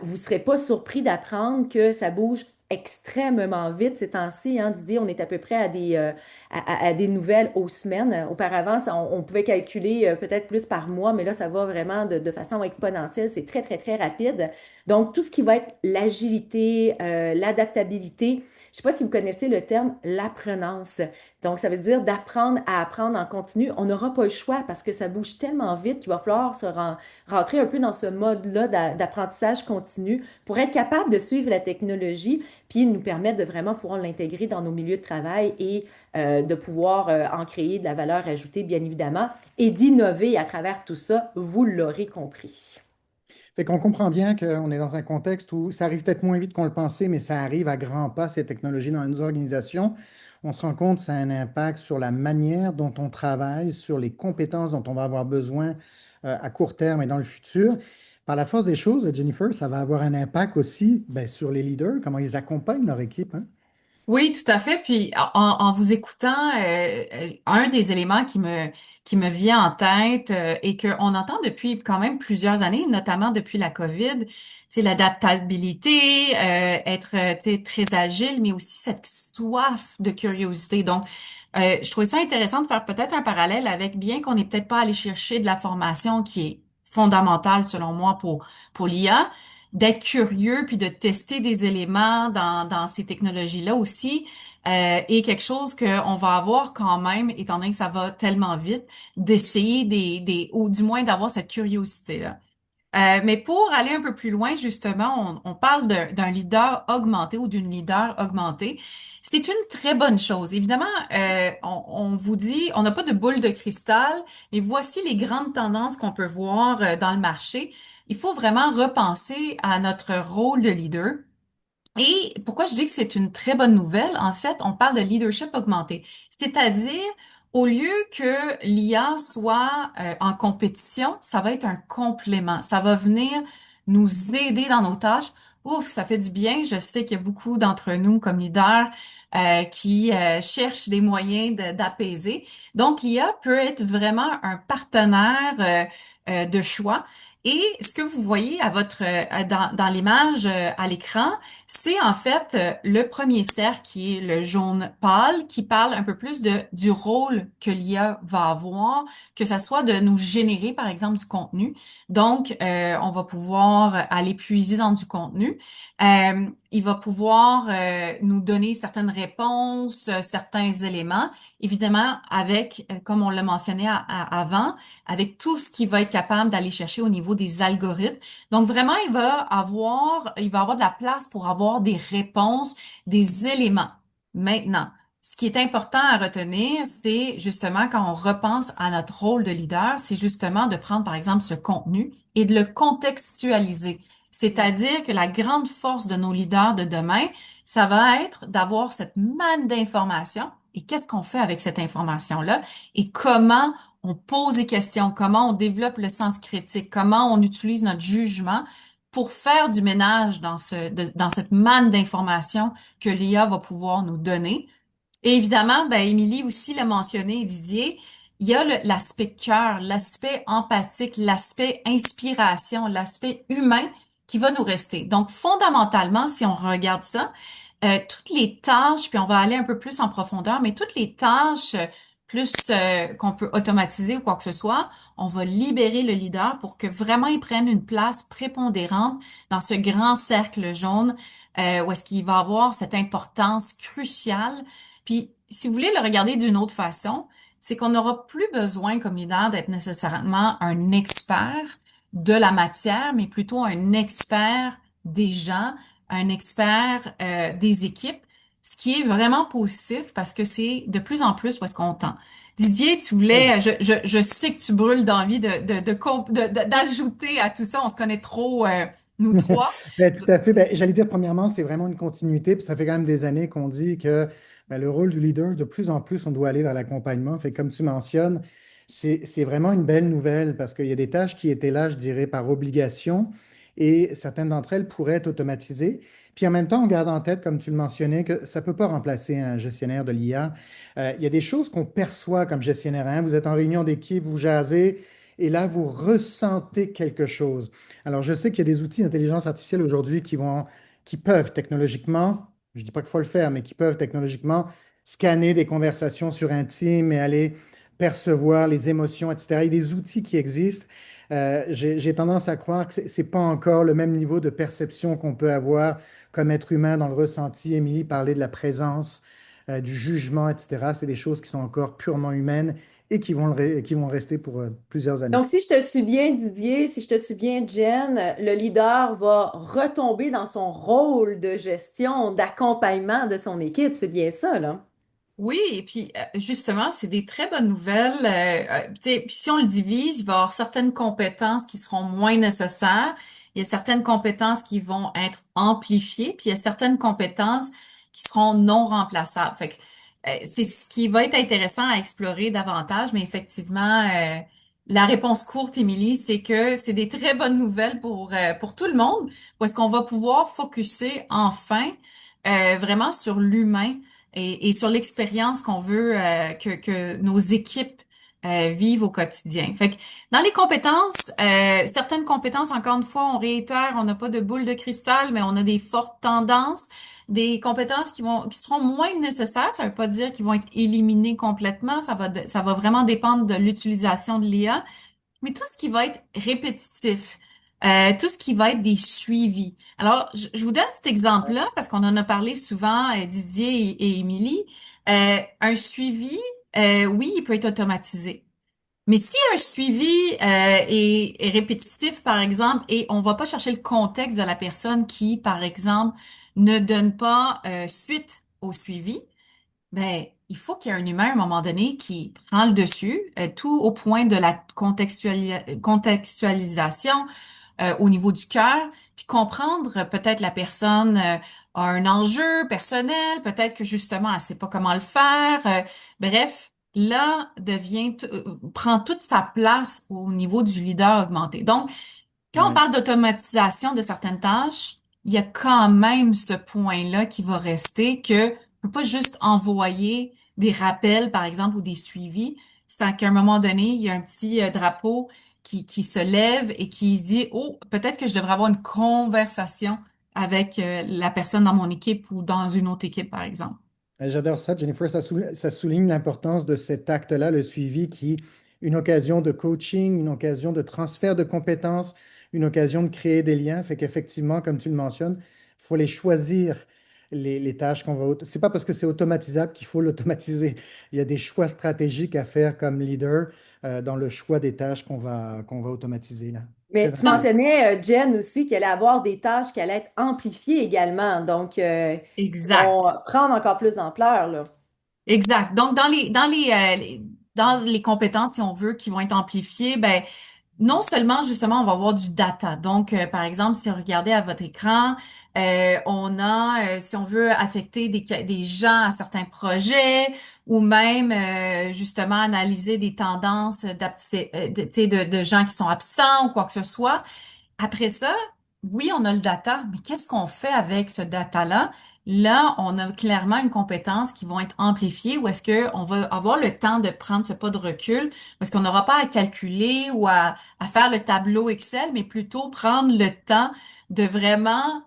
Vous ne serez pas surpris d'apprendre que ça bouge extrêmement vite ces temps-ci, hein, Didier, on est à peu près à des nouvelles aux semaines. Auparavant, on pouvait calculer peut-être plus par mois, mais là, ça va vraiment de façon exponentielle. C'est très, très, très rapide. Donc, tout ce qui va être l'agilité, l'adaptabilité, je ne sais pas si vous connaissez le terme l'apprenance. Donc, ça veut dire d'apprendre à apprendre en continu. On n'aura pas le choix parce que ça bouge tellement vite qu'il va falloir rentrer un peu dans ce mode-là d'apprentissage continu pour être capable de suivre la technologie, puis nous permettre de vraiment pouvoir l'intégrer dans nos milieux de travail et de pouvoir en créer de la valeur ajoutée, bien évidemment, et d'innover à travers tout ça, vous l'aurez compris. Fait qu'on comprend bien qu'on est dans un contexte où ça arrive peut-être moins vite qu'on le pensait, mais ça arrive à grands pas, ces technologies dans nos organisations. On se rend compte que ça a un impact sur la manière dont on travaille, sur les compétences dont on va avoir besoin à court terme et dans le futur. Par la force des choses, Jennifer, ça va avoir un impact aussi ben, sur les leaders, comment ils accompagnent leur équipe, hein. Oui, tout à fait. Puis en vous écoutant, un des éléments qui me vient en tête et qu'on entend depuis quand même plusieurs années, notamment depuis la COVID, c'est l'adaptabilité, être tu sais, très agile, mais aussi cette soif de curiosité. Donc, je trouvais ça intéressant de faire peut-être un parallèle avec, bien qu'on n'est peut-être pas allé chercher de la formation qui est fondamentale selon moi pour l'IA, d'être curieux puis de tester des éléments dans ces technologies-là aussi est quelque chose qu'on va avoir quand même, étant donné que ça va tellement vite, d'essayer ou du moins d'avoir cette curiosité-là. Mais pour aller un peu plus loin, justement, on parle d'un leader augmenté ou d'une leader augmentée. C'est une très bonne chose. Évidemment, on vous dit, on n'a pas de boule de cristal, mais voici les grandes tendances qu'on peut voir dans le marché. Il faut vraiment repenser à notre rôle de leader. Et pourquoi je dis que c'est une très bonne nouvelle? En fait, on parle de leadership augmenté. C'est-à-dire, au lieu que l'IA soit en compétition, ça va être un complément. Ça va venir nous aider dans nos tâches. Ouf, ça fait du bien. Je sais qu'il y a beaucoup d'entre nous comme leaders qui cherchent des moyens d'apaiser. Donc, l'IA peut être vraiment un partenaire de choix. Et ce que vous voyez à dans l'image à l'écran, c'est en fait le premier cercle qui est le jaune pâle, qui parle un peu plus du rôle que l'IA va avoir, que ça soit de nous générer, par exemple, du contenu. Donc, on va pouvoir aller puiser dans du contenu. Il va pouvoir nous donner certaines réponses, certains éléments, évidemment avec, comme on l'a mentionné avant, avec tout ce qu'il va être capable d'aller chercher au niveau des algorithmes. Donc vraiment, il va avoir de la place pour avoir des réponses, des éléments. Maintenant, ce qui est important à retenir, c'est justement quand on repense à notre rôle de leader, c'est justement de prendre par exemple ce contenu et de le contextualiser. C'est-à-dire que la grande force de nos leaders de demain, ça va être d'avoir cette manne d'informations et qu'est-ce qu'on fait avec cette information-là et comment on pose des questions, comment on développe le sens critique, comment on utilise notre jugement pour faire du ménage dans cette manne d'informations que l'IA va pouvoir nous donner. Et évidemment, ben, Émilie aussi l'a mentionné, et Didier, il y a l'aspect cœur, l'aspect empathique, l'aspect inspiration, l'aspect humain qui va nous rester. Donc, fondamentalement, si on regarde ça, toutes les tâches, puis on va aller un peu plus en profondeur, mais toutes les tâches plus qu'on peut automatiser ou quoi que ce soit, on va libérer le leader pour que vraiment il prenne une place prépondérante dans ce grand cercle jaune où est-ce qu'il va avoir cette importance cruciale. Puis, si vous voulez le regarder d'une autre façon, c'est qu'on n'aura plus besoin comme leader d'être nécessairement un expert de la matière, mais plutôt un expert des gens, un expert des équipes, ce qui est vraiment positif parce que c'est de plus en plus parce qu'on tend. Didier, tu voulais, je sais que tu brûles d'envie d'ajouter à tout ça. On se connaît trop, nous trois. Ben, tout à fait. Ben, j'allais dire, premièrement, c'est vraiment une continuité. Puis ça fait quand même des années qu'on dit que ben, le rôle du leader, de plus en plus, on doit aller vers l'accompagnement. Fait que comme tu mentionnes, c'est vraiment une belle nouvelle parce qu'il y a des tâches qui étaient là, je dirais, par obligation et certaines d'entre elles pourraient être automatisées. Puis en même temps, on garde en tête, comme tu le mentionnais, que ça ne peut pas remplacer un gestionnaire de l'IA. Il y a des choses qu'on perçoit comme gestionnaire, hein. Vous êtes en réunion d'équipe, vous jasez, et là, vous ressentez quelque chose. Alors, je sais qu'il y a des outils d'intelligence artificielle aujourd'hui qui peuvent technologiquement, je ne dis pas qu'il faut le faire, mais qui peuvent technologiquement scanner des conversations sur un team et aller percevoir les émotions, etc. Il y a des outils qui existent. J'ai tendance à croire que c'est pas encore le même niveau de perception qu'on peut avoir comme être humain dans le ressenti. Émilie parlait de la présence, du jugement, etc. C'est des choses qui sont encore purement humaines et qui vont rester pour plusieurs années. Donc, si je te suis bien, Didier, si je te suis bien, Jen, le leader va retomber dans son rôle de gestion, d'accompagnement de son équipe. C'est bien ça, là? Oui, et puis justement, c'est des très bonnes nouvelles. Tu sais, puis si on le divise, il va y avoir certaines compétences qui seront moins nécessaires. Il y a certaines compétences qui vont être amplifiées, puis il y a certaines compétences qui seront non remplaçables. Fait que c'est ce qui va être intéressant à explorer davantage, mais effectivement, la réponse courte, Émilie, c'est que c'est des très bonnes nouvelles pour tout le monde, parce qu'on va pouvoir focuser enfin vraiment sur l'humain et sur l'expérience qu'on veut que nos équipes vivent au quotidien. Fait que dans les compétences, certaines compétences, encore une fois, on réitère, on n'a pas de boule de cristal, mais on a des fortes tendances, des compétences qui seront moins nécessaires. Ça veut pas dire qu'ils vont être éliminés complètement. Ça va vraiment dépendre de l'utilisation de l'IA. Mais tout ce qui va être répétitif, tout ce qui va être des suivis. Alors, je vous donne cet exemple-là parce qu'on en a parlé souvent, Didier et Émilie. Un suivi, oui, il peut être automatisé. Mais si un suivi est répétitif, par exemple, et on va pas chercher le contexte de la personne qui, par exemple, ne donne pas suite au suivi, ben, il faut qu'il y ait un humain à un moment donné qui prend le dessus, tout au point de la contextualisation au niveau du cœur, puis comprendre peut-être la personne a un enjeu personnel, peut-être que justement elle sait pas comment le faire. Bref, là prend toute sa place au niveau du leader augmenté. Donc, quand on Ouais. parle d'automatisation de certaines tâches, il y a quand même ce point-là qui va rester que on peut pas juste envoyer des rappels, par exemple, ou des suivis, sans qu'à un moment donné, il y a un petit drapeau qui se lève et qui dit, oh, peut-être que je devrais avoir une conversation avec la personne dans mon équipe ou dans une autre équipe, par exemple. J'adore ça, Jennifer. Ça souligne l'importance de cet acte-là, le suivi, qui une occasion de coaching, une occasion de transfert de compétences, une occasion de créer des liens. Fait qu'effectivement, comme tu le mentionnes, il faut les choisir, les tâches qu'on va. C'est pas parce que c'est automatisable qu'il faut l'automatiser. Il y a des choix stratégiques à faire comme leader dans le choix des tâches qu'on va automatiser là. Mais Très tu Ça, intéressant. mentionnais, Jen, aussi qu'elle allait avoir des tâches qui allaient être amplifiées également, donc qui vont exact. prendre encore plus d'ampleur, là. Exact. Donc, dans les compétences, si on veut, qui vont être amplifiées, ben, non seulement, justement, on va avoir du data. Donc, par exemple, si vous regardez à votre écran, on a, si on veut affecter des gens à certains projets ou même, justement, analyser des tendances tu sais, de gens qui sont absents ou quoi que ce soit. Après ça, oui, on a le data, mais qu'est-ce qu'on fait avec ce data-là? là, on a clairement une compétence qui vont être amplifiées où est-ce que on va avoir le temps de prendre ce pas de recul parce qu'on n'aura pas à calculer ou à faire le tableau Excel, mais plutôt prendre le temps de vraiment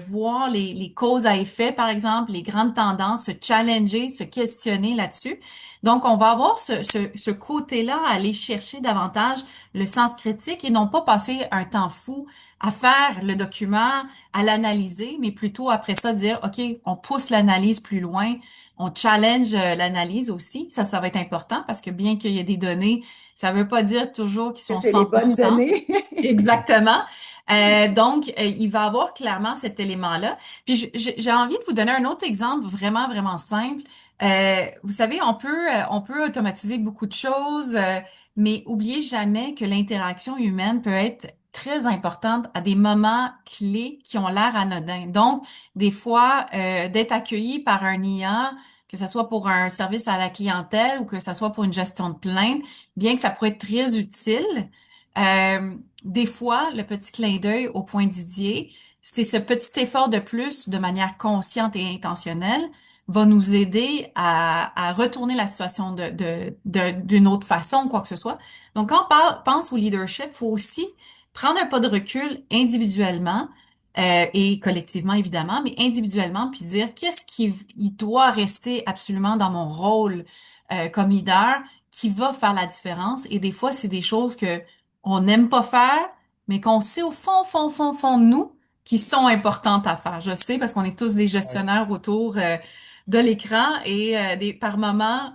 voir les causes à effet, par exemple, les grandes tendances, se challenger, se questionner là-dessus. Donc, on va avoir ce côté-là à aller chercher davantage le sens critique et non pas passer un temps fou à faire le document, à l'analyser, mais plutôt après ça dire, OK, on pousse l'analyse plus loin, on challenge l'analyse aussi. Ça va être important parce que bien qu'il y ait des données, ça veut pas dire toujours qu'ils Que sont c'est les bonnes 100%. données. Exactement. Donc, il va avoir clairement cet élément-là. Puis, j'ai envie de vous donner un autre exemple vraiment, vraiment simple. Vous savez, on peut automatiser beaucoup de choses, mais oubliez jamais que l'interaction humaine peut être très importante à des moments clés qui ont l'air anodins. Donc, des fois, d'être accueilli par un IA, que ce soit pour un service à la clientèle ou que ce soit pour une gestion de plainte, bien que ça pourrait être très utile, des fois, le petit clin d'œil au point Didier, c'est ce petit effort de plus de manière consciente et intentionnelle va nous aider à retourner la situation d'une autre façon, quoi que ce soit. Donc, quand pense au leadership, il faut aussi prendre un pas de recul individuellement et collectivement, évidemment, mais individuellement, puis dire qu'est-ce il doit rester absolument dans mon rôle comme leader qui va faire la différence. Et des fois, c'est des choses que on n'aime pas faire, mais qu'on sait au fond, fond, fond, fond de nous qui sont importantes à faire. Je sais parce qu'on est tous des Ouais. gestionnaires autour de l'écran et par moments,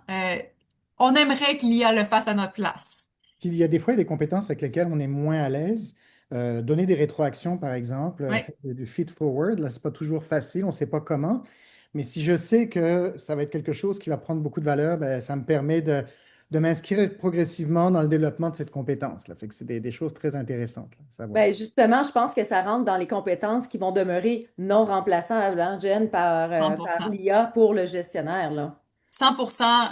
on aimerait qu'il y a le face à notre place. Puis il y a des fois des compétences avec lesquelles on est moins à l'aise. Donner des rétroactions, par exemple, Ouais. faire du feed-forward, là, c'est pas toujours facile, on ne sait pas comment. Mais si je sais que ça va être quelque chose qui va prendre beaucoup de valeur, ben, ça me permet de m'inscrire progressivement dans le développement de cette compétence-là. Fait que c'est des choses très intéressantes là, à savoir. Ben justement, je pense que ça rentre dans les compétences qui vont demeurer non remplaçables, hein, Jen, par 100%. l'IA pour le gestionnaire, là. 100%,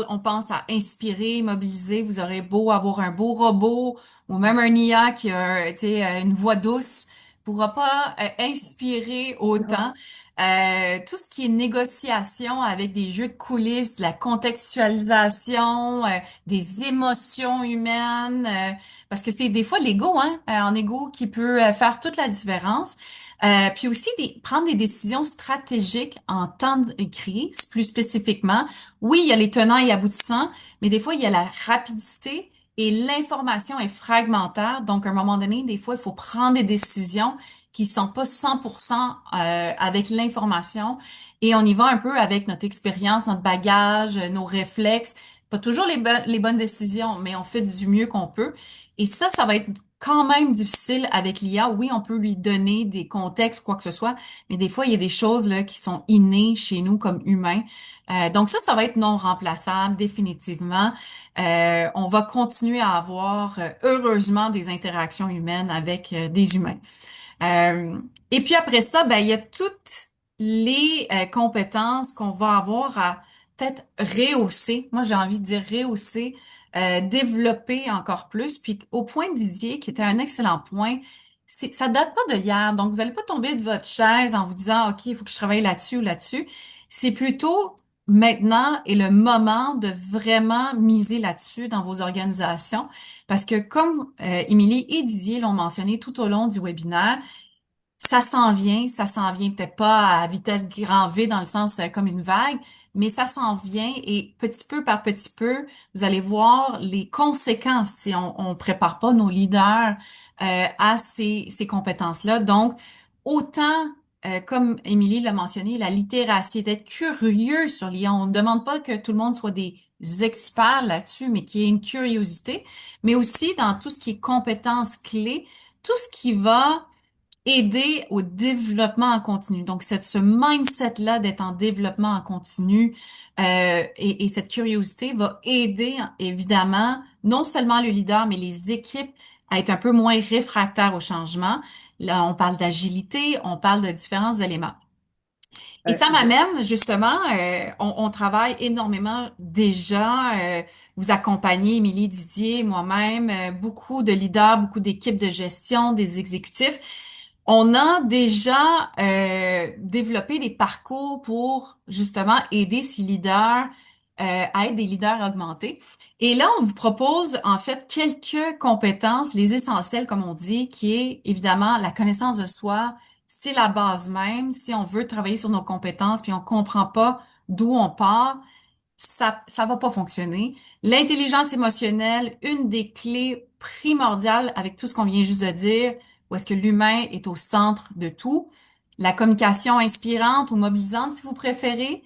on pense à inspirer, mobiliser. Vous aurez beau avoir un beau robot ou même un IA qui a, tu sais, une voix douce, pourra pas inspirer autant. Non. Tout ce qui est négociation avec des jeux de coulisses, de la contextualisation, des émotions humaines, parce que c'est des fois l'ego, hein, en ego qui peut faire toute la différence. Puis aussi prendre des décisions stratégiques en temps de crise, plus spécifiquement. Oui, il y a les tenants et aboutissants, mais des fois, il y a la rapidité et l'information est fragmentaire. Donc, à un moment donné, des fois, il faut prendre des décisions qui sont pas 100% avec l'information et on y va un peu avec notre expérience, notre bagage, nos réflexes. Pas toujours les bonnes décisions, mais on fait du mieux qu'on peut. Et ça va être quand même difficile avec l'IA. Oui, on peut lui donner des contextes, quoi que ce soit, mais des fois, il y a des choses là qui sont innées chez nous comme humains. Donc ça va être non remplaçable, définitivement. On va continuer à avoir, heureusement, des interactions humaines avec des humains. Euh, et puis après ça, ben, il y a toutes les compétences qu'on va avoir à peut-être rehausser. Moi, j'ai envie de dire rehausser, développer encore plus. Puis au point Didier, qui était un excellent point, ça date pas de hier. Donc, vous n'allez pas tomber de votre chaise en vous disant, OK, il faut que je travaille là-dessus ou là-dessus. C'est plutôt maintenant et le moment de vraiment miser là-dessus dans vos organisations. Parce que comme Émilie et Didier l'ont mentionné tout au long du webinaire, ça s'en vient peut-être pas à vitesse grand V dans le sens comme une vague, mais ça s'en vient et petit peu par petit peu, vous allez voir les conséquences si on prépare pas nos leaders à ces compétences-là. Donc, autant, comme Émilie l'a mentionné, la littératie, d'être curieux sur l'IA. On ne demande pas que tout le monde soit des experts là-dessus, mais qu'il y ait une curiosité, mais aussi dans tout ce qui est compétences clés, tout ce qui va aider au développement en continu. Donc, ce mindset-là d'être en développement en continu et cette curiosité va aider évidemment non seulement le leader, mais les équipes à être un peu moins réfractaires au changement. Là, on parle d'agilité, on parle de différents éléments. Et ça Je- m'amène justement, on travaille énormément déjà, vous accompagnez Émilie Didier, moi-même, beaucoup de leaders, beaucoup d'équipes de gestion, des exécutifs. On a déjà développé des parcours pour justement aider ces leaders à être des leaders augmentés. Et là, on vous propose en fait quelques compétences, les essentielles comme on dit, qui est évidemment la connaissance de soi. C'est la base même. Si on veut travailler sur nos compétences puis on comprend pas d'où on part, ça va pas fonctionner. L'intelligence émotionnelle, une des clés primordiales avec tout ce qu'on vient juste de dire, où est-ce que l'humain est au centre de tout. La communication inspirante ou mobilisante, si vous préférez.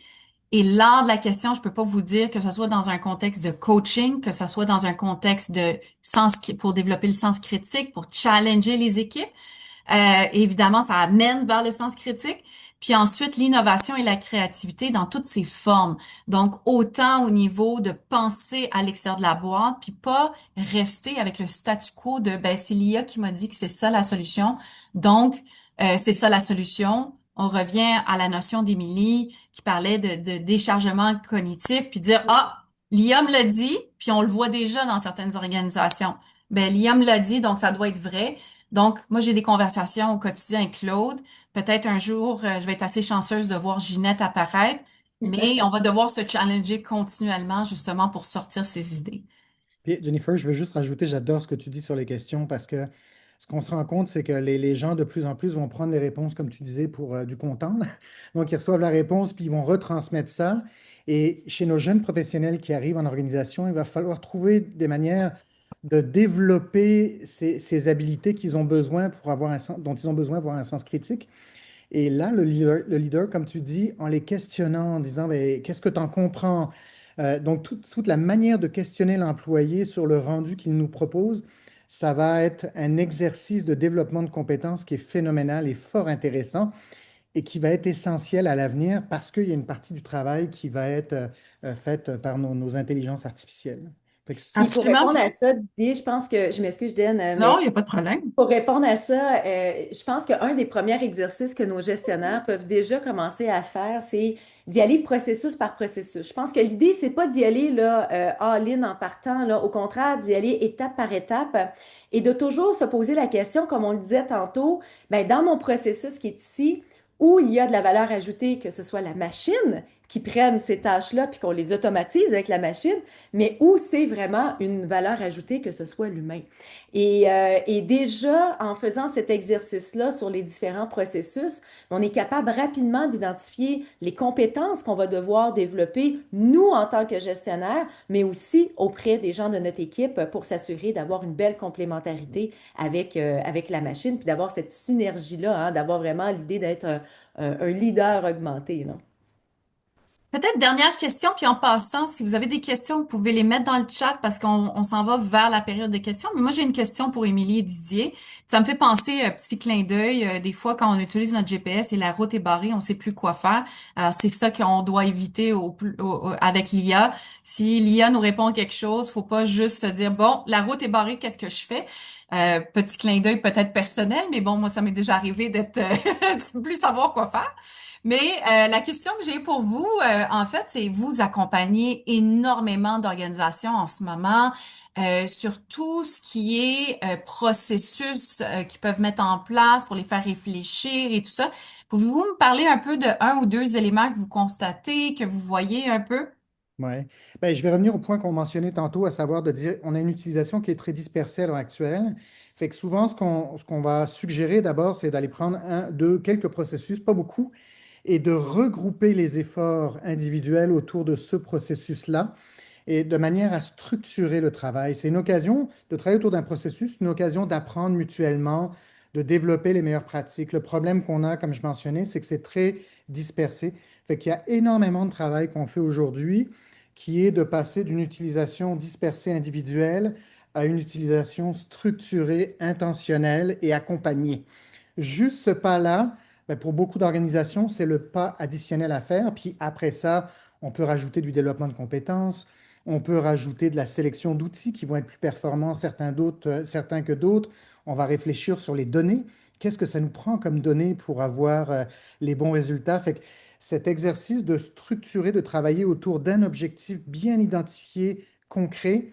Et l'art de la question, je peux pas vous dire que ce soit dans un contexte de coaching, que ce soit dans un contexte de sens, pour développer le sens critique, pour challenger les équipes. Évidemment, ça amène vers le sens critique. Puis ensuite, l'innovation et la créativité dans toutes ses formes. Donc, autant au niveau de penser à l'extérieur de la boîte, puis pas rester avec le statu quo de, ben, c'est l'IA qui m'a dit que c'est ça la solution. Donc, c'est ça la solution. On revient à la notion d'Émilie qui parlait de déchargement cognitif, puis dire, ah, l'IA me l'a dit, puis on le voit déjà dans certaines organisations. Ben, l'IA me l'a dit, donc ça doit être vrai. Donc, moi, j'ai des conversations au quotidien avec Claude. Peut-être un jour, je vais être assez chanceuse de voir Ginette apparaître, mais on va devoir se challenger continuellement justement pour sortir ces idées. Puis, Jennifer, je veux juste rajouter, j'adore ce que tu dis sur les questions parce que ce qu'on se rend compte, c'est que les gens de plus en plus vont prendre les réponses, comme tu disais, pour du content. Donc, ils reçoivent la réponse, puis ils vont retransmettre ça. Et chez nos jeunes professionnels qui arrivent en organisation, il va falloir trouver des manières de développer ces habiletés qu'ils ont besoin pour avoir dont ils ont besoin pour avoir un sens critique. Et là, le leader, comme tu dis, en les questionnant, en disant, ben, qu'est-ce que tu en comprends? Donc, toute la manière de questionner l'employé sur le rendu qu'il nous propose, ça va être un exercice de développement de compétences qui est phénoménal et fort intéressant et qui va être essentiel à l'avenir parce qu'il y a une partie du travail qui va être faite par nos intelligences artificielles. Fait que Puis pour Absolument. répondre à ça, Didier, je pense que, je m'excuse, Dan, Non, mais il n'y a pas de problème. pour répondre à ça, je pense qu'un des premiers exercices que nos gestionnaires peuvent déjà commencer à faire, c'est d'y aller processus par processus. Je pense que l'idée, c'est pas d'y aller là, all-in en partant, là, au contraire, d'y aller étape par étape et de toujours se poser la question, comme on le disait tantôt, ben, dans mon processus qui est ici, où il y a de la valeur ajoutée, que ce soit la machine qui prenne ces tâches-là puis qu'on les automatise avec la machine, mais où c'est vraiment une valeur ajoutée, que ce soit l'humain. Et déjà, en faisant cet exercice-là sur les différents processus, on est capable rapidement d'identifier les compétences qu'on va devoir développer, nous en tant que gestionnaires, mais aussi auprès des gens de notre équipe pour s'assurer d'avoir une belle complémentarité avec la machine, puis d'avoir cette synergie-là, hein, d'avoir vraiment l'idée d'être un leader augmenté, là. Peut-être dernière question, puis en passant, si vous avez des questions, vous pouvez les mettre dans le chat parce qu'on s'en va vers la période de questions. Mais moi, j'ai une question pour Émilie et Didier. Ça me fait penser, petit clin d'œil, des fois quand on utilise notre GPS et la route est barrée, on sait plus quoi faire. Alors, c'est ça qu'on doit éviter avec l'IA. Si l'IA nous répond quelque chose, faut pas juste se dire, bon, la route est barrée, qu'est-ce que je fais? Petit clin d'œil peut-être personnel, mais bon, moi, ça m'est déjà arrivé d'être, de plus savoir quoi faire. Mais la question que j'ai pour vous, en fait, c'est vous accompagnez énormément d'organisations en ce moment sur tout ce qui est processus qu'ils peuvent mettre en place pour les faire réfléchir et tout ça. Pouvez-vous me parler un peu de un ou deux éléments que vous constatez, que vous voyez un peu? Ouais. Ben, je vais revenir au point qu'on mentionnait tantôt, à savoir de dire on a une utilisation qui est très dispersée à l'heure actuelle. Fait que souvent, ce qu'on va suggérer d'abord, c'est d'aller prendre un, deux, quelques processus, pas beaucoup, et de regrouper les efforts individuels autour de ce processus-là et de manière à structurer le travail. C'est une occasion de travailler autour d'un processus, une occasion d'apprendre mutuellement, de développer les meilleures pratiques. Le problème qu'on a, comme je mentionnais, c'est que c'est très dispersé. Fait qu'il y a énormément de travail qu'on fait aujourd'hui qui est de passer d'une utilisation dispersée individuelle à une utilisation structurée, intentionnelle et accompagnée. Juste ce pas-là, ben, pour beaucoup d'organisations, c'est le pas additionnel à faire. Puis après ça, on peut rajouter du développement de compétences, on peut rajouter de la sélection d'outils qui vont être plus performants, certains que d'autres. On va réfléchir sur les données. Qu'est-ce que ça nous prend comme données pour avoir les bons résultats? Fait que cet exercice de structurer, de travailler autour d'un objectif bien identifié, concret,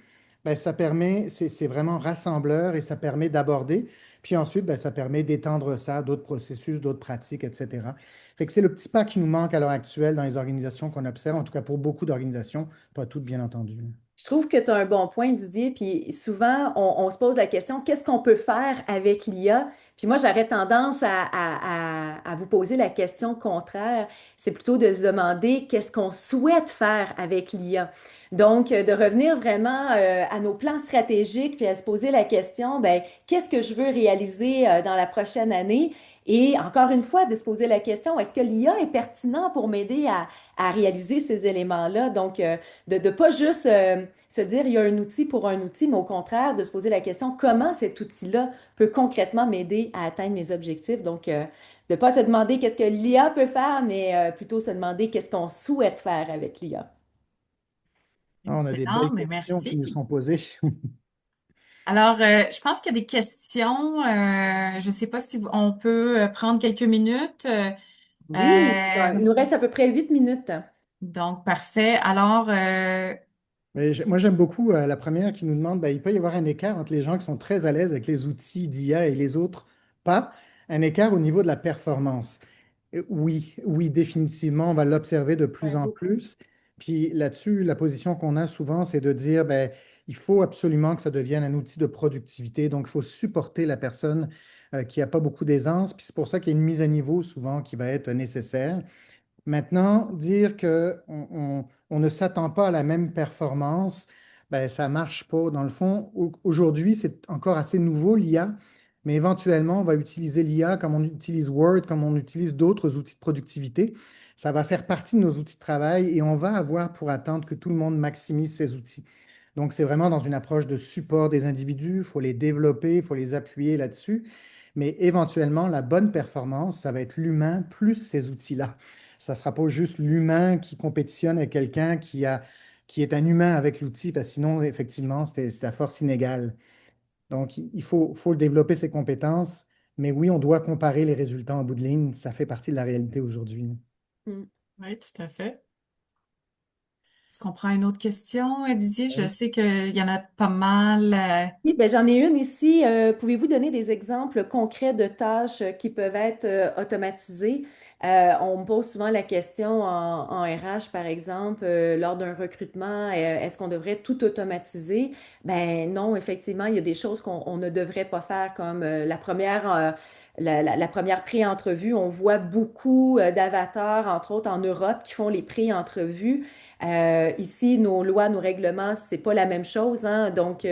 ben, ça permet, c'est vraiment rassembleur et ça permet d'aborder. Puis ensuite, ben, ça permet d'étendre ça à d'autres processus, d'autres pratiques, etc. Fait que c'est le petit pas qui nous manque à l'heure actuelle dans les organisations qu'on observe, en tout cas pour beaucoup d'organisations, pas toutes bien entendu. Je trouve que tu as un bon point, Didier. Puis souvent, on se pose la question, qu'est-ce qu'on peut faire avec l'IA? Puis moi, j'aurais tendance à vous poser la question contraire. C'est plutôt de se demander qu'est-ce qu'on souhaite faire avec l'IA. Donc, de revenir vraiment à nos plans stratégiques, puis à se poser la question, ben, qu'est-ce que je veux réaliser dans la prochaine année? Et encore une fois, de se poser la question, est-ce que l'IA est pertinent pour m'aider à réaliser ces éléments-là? Donc, de ne pas juste se dire il y a un outil pour un outil, mais au contraire, de se poser la question comment cet outil-là peut concrètement m'aider à atteindre mes objectifs. Donc, de ne pas se demander qu'est-ce que l'IA peut faire, mais plutôt se demander qu'est-ce qu'on souhaite faire avec l'IA. Ah, on a des Excellent, belles mais questions qui nous merci. sont posées. Alors, je pense qu'il y a des questions. Je ne sais pas si on peut prendre quelques minutes. Oui, il Euh, nous reste à peu près 8 minutes. donc, parfait. Alors, Mais moi, j'aime beaucoup la première qui nous demande, ben, il peut y avoir un écart entre les gens qui sont très à l'aise avec les outils d'IA et les autres pas, un écart au niveau de la performance. Oui, oui, définitivement, on va l'observer de plus Ouais, en beaucoup. plus. Puis là-dessus, la position qu'on a souvent, c'est de dire, ben, il faut absolument que ça devienne un outil de productivité. Donc, il faut supporter la personne qui n'a pas beaucoup d'aisance. Puis c'est pour ça qu'il y a une mise à niveau souvent qui va être nécessaire. Maintenant, dire on ne s'attend pas à la même performance, ben, ça ne marche pas. Dans le fond, aujourd'hui, c'est encore assez nouveau, l'IA, mais éventuellement, on va utiliser l'IA comme on utilise Word, comme on utilise d'autres outils de productivité. Ça va faire partie de nos outils de travail et on va avoir pour attendre que tout le monde maximise ces outils. Donc, c'est vraiment dans une approche de support des individus. Il faut les développer, il faut les appuyer là-dessus. Mais éventuellement, la bonne performance, ça va être l'humain plus ces outils-là. Ça ne sera pas juste l'humain qui compétitionne avec quelqu'un qui est un humain avec l'outil, parce que sinon, effectivement, c'est à force inégale. Donc, faut développer ses compétences. Mais oui, on doit comparer les résultats en bout de ligne. Ça fait partie de la réalité aujourd'hui. Mm. oui, tout à fait. Est-ce qu'on prend une autre question, Didier? Je Oui. sais qu'il y en a pas mal. Oui, ben, j'en ai une ici. Pouvez-vous donner des exemples concrets de tâches qui peuvent être automatisées? On me pose souvent la question en RH, par exemple, lors d'un recrutement, est-ce qu'on devrait tout automatiser? Ben non, effectivement, il y a des choses qu'on ne devrait pas faire, comme la première pré-entrevue. On voit beaucoup d'avatars, entre autres en Europe, qui font les pré-entrevues. Ici, nos lois, nos règlements, c'est pas la même chose, hein. Donc,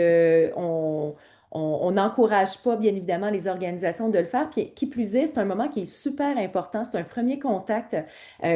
on n'encourage pas, bien évidemment, les organisations de le faire. Puis, qui plus est, c'est un moment qui est super important. C'est un premier contact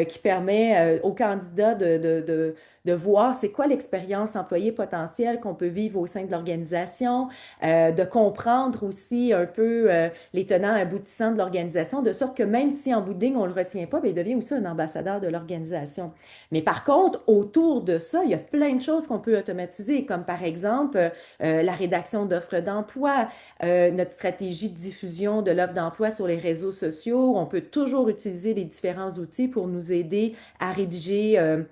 qui permet aux candidats de voir c'est quoi l'expérience employée potentielle qu'on peut vivre au sein de l'organisation, de comprendre aussi un peu les tenants aboutissants de l'organisation, de sorte que même si en bout de ligne, on ne le retient pas, bien, il devient aussi un ambassadeur de l'organisation. Mais par contre, autour de ça, il y a plein de choses qu'on peut automatiser, comme par exemple la rédaction d'offres d'emploi, notre stratégie de diffusion de l'offre d'emploi sur les réseaux sociaux. On peut toujours utiliser les différents outils pour nous aider à rédiger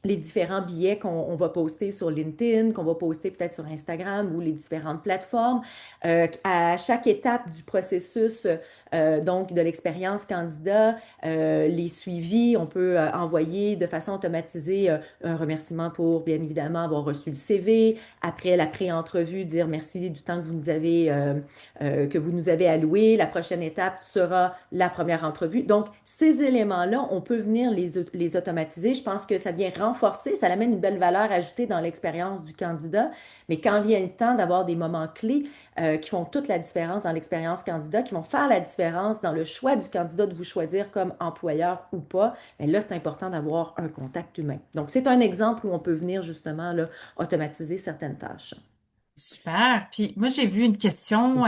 les différents billets qu'on va poster sur LinkedIn, qu'on va poster peut-être sur Instagram ou les différentes plateformes. À chaque étape du processus, donc de l'expérience candidat, les suivis, on peut envoyer de façon automatisée un remerciement pour, bien évidemment, avoir reçu le CV. Après la pré-entrevue, dire merci du temps que vous nous avez alloué. La prochaine étape sera la première entrevue. Donc, ces éléments-là, on peut venir les automatiser. Je pense que ça vient renforcer, ça amène une belle valeur ajoutée dans l'expérience du candidat. Mais quand vient le temps d'avoir des moments clés qui font toute la différence dans l'expérience candidat, qui vont faire la différence dans le choix du candidat de vous choisir comme employeur ou pas, bien là, c'est important d'avoir un contact humain. Donc, c'est un exemple où on peut venir justement là, automatiser certaines tâches. Super. Puis moi, j'ai vu une question,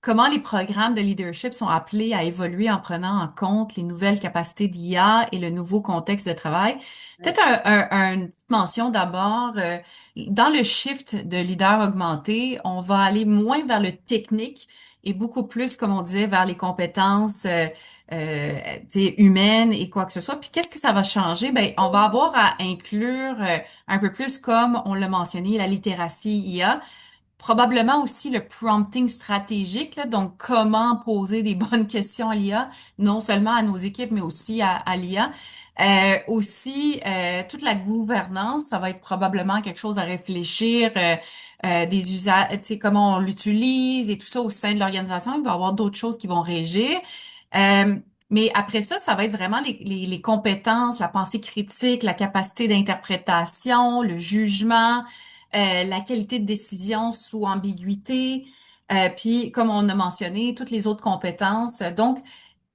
comment les programmes de leadership sont appelés à évoluer en prenant en compte les nouvelles capacités d'IA et le nouveau contexte de travail? Peut-être une petite mention d'abord. Dans le shift de leader augmenté, on va aller moins vers le technique et beaucoup plus, comme on disait, vers les compétences tu sais, humaines et quoi que ce soit. Puis qu'est-ce que ça va changer? Ben, on va avoir à inclure un peu plus, comme on l'a mentionné, la littératie IA probablement aussi le prompting stratégique, là, donc comment poser des bonnes questions à l'IA, non seulement à nos équipes, mais aussi à l'IA. Aussi, toute la gouvernance, ça va être probablement quelque chose à réfléchir, des usages, tu sais, comment on l'utilise et tout ça au sein de l'organisation. Il va y avoir d'autres choses qui vont régir. Euh, mais après ça, ça va être vraiment les compétences, la pensée critique, la capacité d'interprétation, le jugement, la qualité de décision sous ambiguïté, puis comme on a mentionné, toutes les autres compétences. Donc,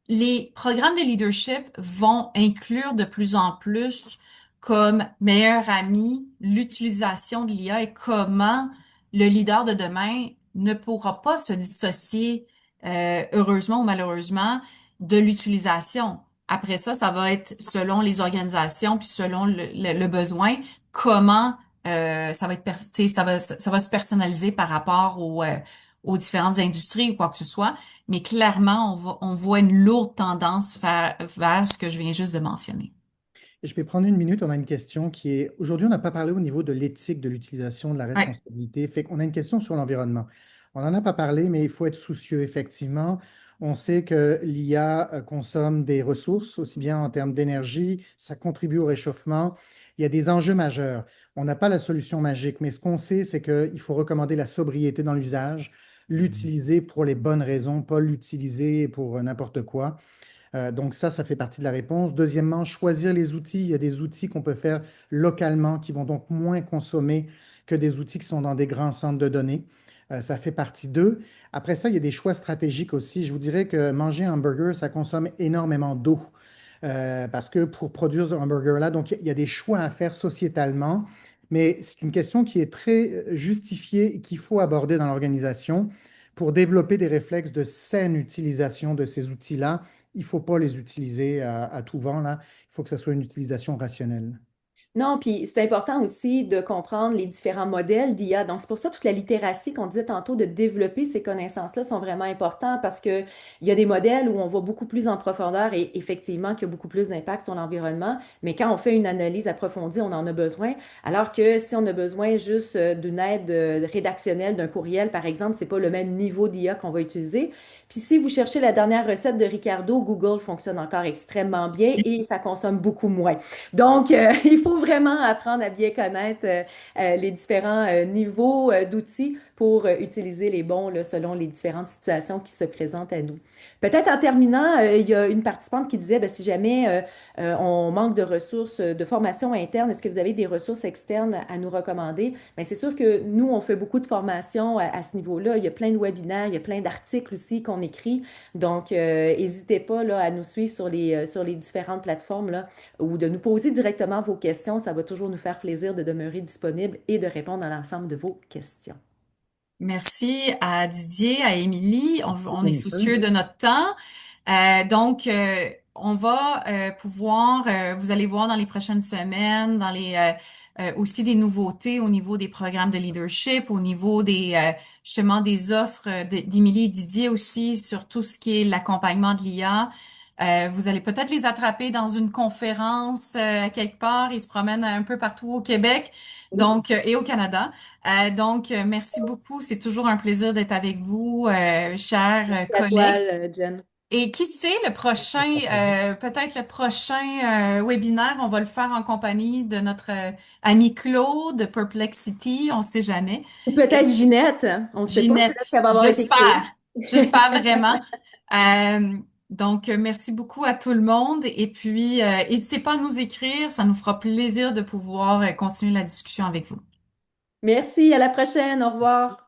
les programmes de leadership vont inclure de plus en plus comme meilleur ami l'utilisation de l'IA et comment le leader de demain ne pourra pas se dissocier, heureusement ou malheureusement, de l'utilisation. Après ça, ça va être selon les organisations puis selon le besoin, comment ça va être, tu sais, ça va se personnaliser par rapport aux différentes industries ou quoi que ce soit. Mais clairement, on voit une lourde tendance vers ce que je viens juste de mentionner. Et je vais prendre une minute. On a une question qui est, aujourd'hui, on n'a pas parlé au niveau de l'éthique de l'utilisation, de la Ouais. responsabilité. Fait qu'on a une question sur l'environnement. On n'en a pas parlé, mais il faut être soucieux, effectivement. On sait que l'IA consomme des ressources, aussi bien en termes d'énergie, ça contribue au réchauffement. Il y a des enjeux majeurs. On n'a pas la solution magique, mais ce qu'on sait, c'est qu'il faut recommander la sobriété dans l'usage, l'utiliser pour les bonnes raisons, pas l'utiliser pour n'importe quoi. Donc ça fait partie de la réponse. Deuxièmement, choisir les outils. Il y a des outils qu'on peut faire localement qui vont donc moins consommer que des outils qui sont dans des grands centres de données. Ça fait partie d'eux. Après ça, il y a des choix stratégiques aussi. Je vous dirais que manger un hamburger, ça consomme énormément d'eau. Parce que pour produire ce hamburger-là, donc il y a des choix à faire sociétalement, mais c'est une question qui est très justifiée et qu'il faut aborder dans l'organisation pour développer des réflexes de saine utilisation de ces outils-là. Il ne faut pas les utiliser à tout vent, là. Il faut que ce soit une utilisation rationnelle. Non, puis c'est important aussi de comprendre les différents modèles d'IA. Donc, c'est pour ça toute la littératie qu'on disait tantôt, de développer ces connaissances-là sont vraiment importants parce que il y a des modèles où on va beaucoup plus en profondeur et effectivement qu'il y a beaucoup plus d'impact sur l'environnement. Mais quand on fait une analyse approfondie, on en a besoin. Alors que si on a besoin juste d'une aide rédactionnelle d'un courriel, par exemple, c'est pas le même niveau d'IA qu'on va utiliser. Puis si vous cherchez la dernière recette de Ricardo, Google fonctionne encore extrêmement bien et ça consomme beaucoup moins. Donc, il faut vraiment apprendre à bien connaître les différents niveaux d'outils pour utiliser les bons là, selon les différentes situations qui se présentent à nous. Peut-être en terminant, il y a une participante qui disait, ben, si jamais on manque de ressources de formation interne, est-ce que vous avez des ressources externes à nous recommander? Ben, c'est sûr que nous, on fait beaucoup de formations à ce niveau-là. Il y a plein de webinaires, il y a plein d'articles aussi qu'on écrit. Donc, n'hésitez pas là, à nous suivre sur les différentes plateformes là, ou de nous poser directement vos questions. Ça va toujours nous faire plaisir de demeurer disponible et de répondre à l'ensemble de vos questions. Merci à Didier, à Émilie. On est Jennifer. soucieux de notre temps. Donc, on va pouvoir, vous allez voir dans les prochaines semaines, dans les aussi des nouveautés au niveau des programmes de leadership, au niveau des justement des offres d'Émilie et Didier aussi sur tout ce qui est l'accompagnement de l'IA. Vous allez peut-être les attraper dans une conférence quelque part. Ils se promènent un peu partout au Québec, Oui, donc et au Canada. Merci beaucoup. C'est toujours un plaisir d'être avec vous, chers merci à toi, collègues. Jen. Et qui sait, peut-être le prochain webinaire, on va le faire en compagnie de notre ami Claude de Perplexity, on sait jamais. Ou peut-être Ginette, on ne sait pas, peut-être Ginette, qu'elle va avoir été créée. j'espère vraiment. Merci beaucoup à tout le monde. Et puis, n'hésitez pas à nous écrire, ça nous fera plaisir de pouvoir continuer la discussion avec vous. Merci, à la prochaine, au revoir.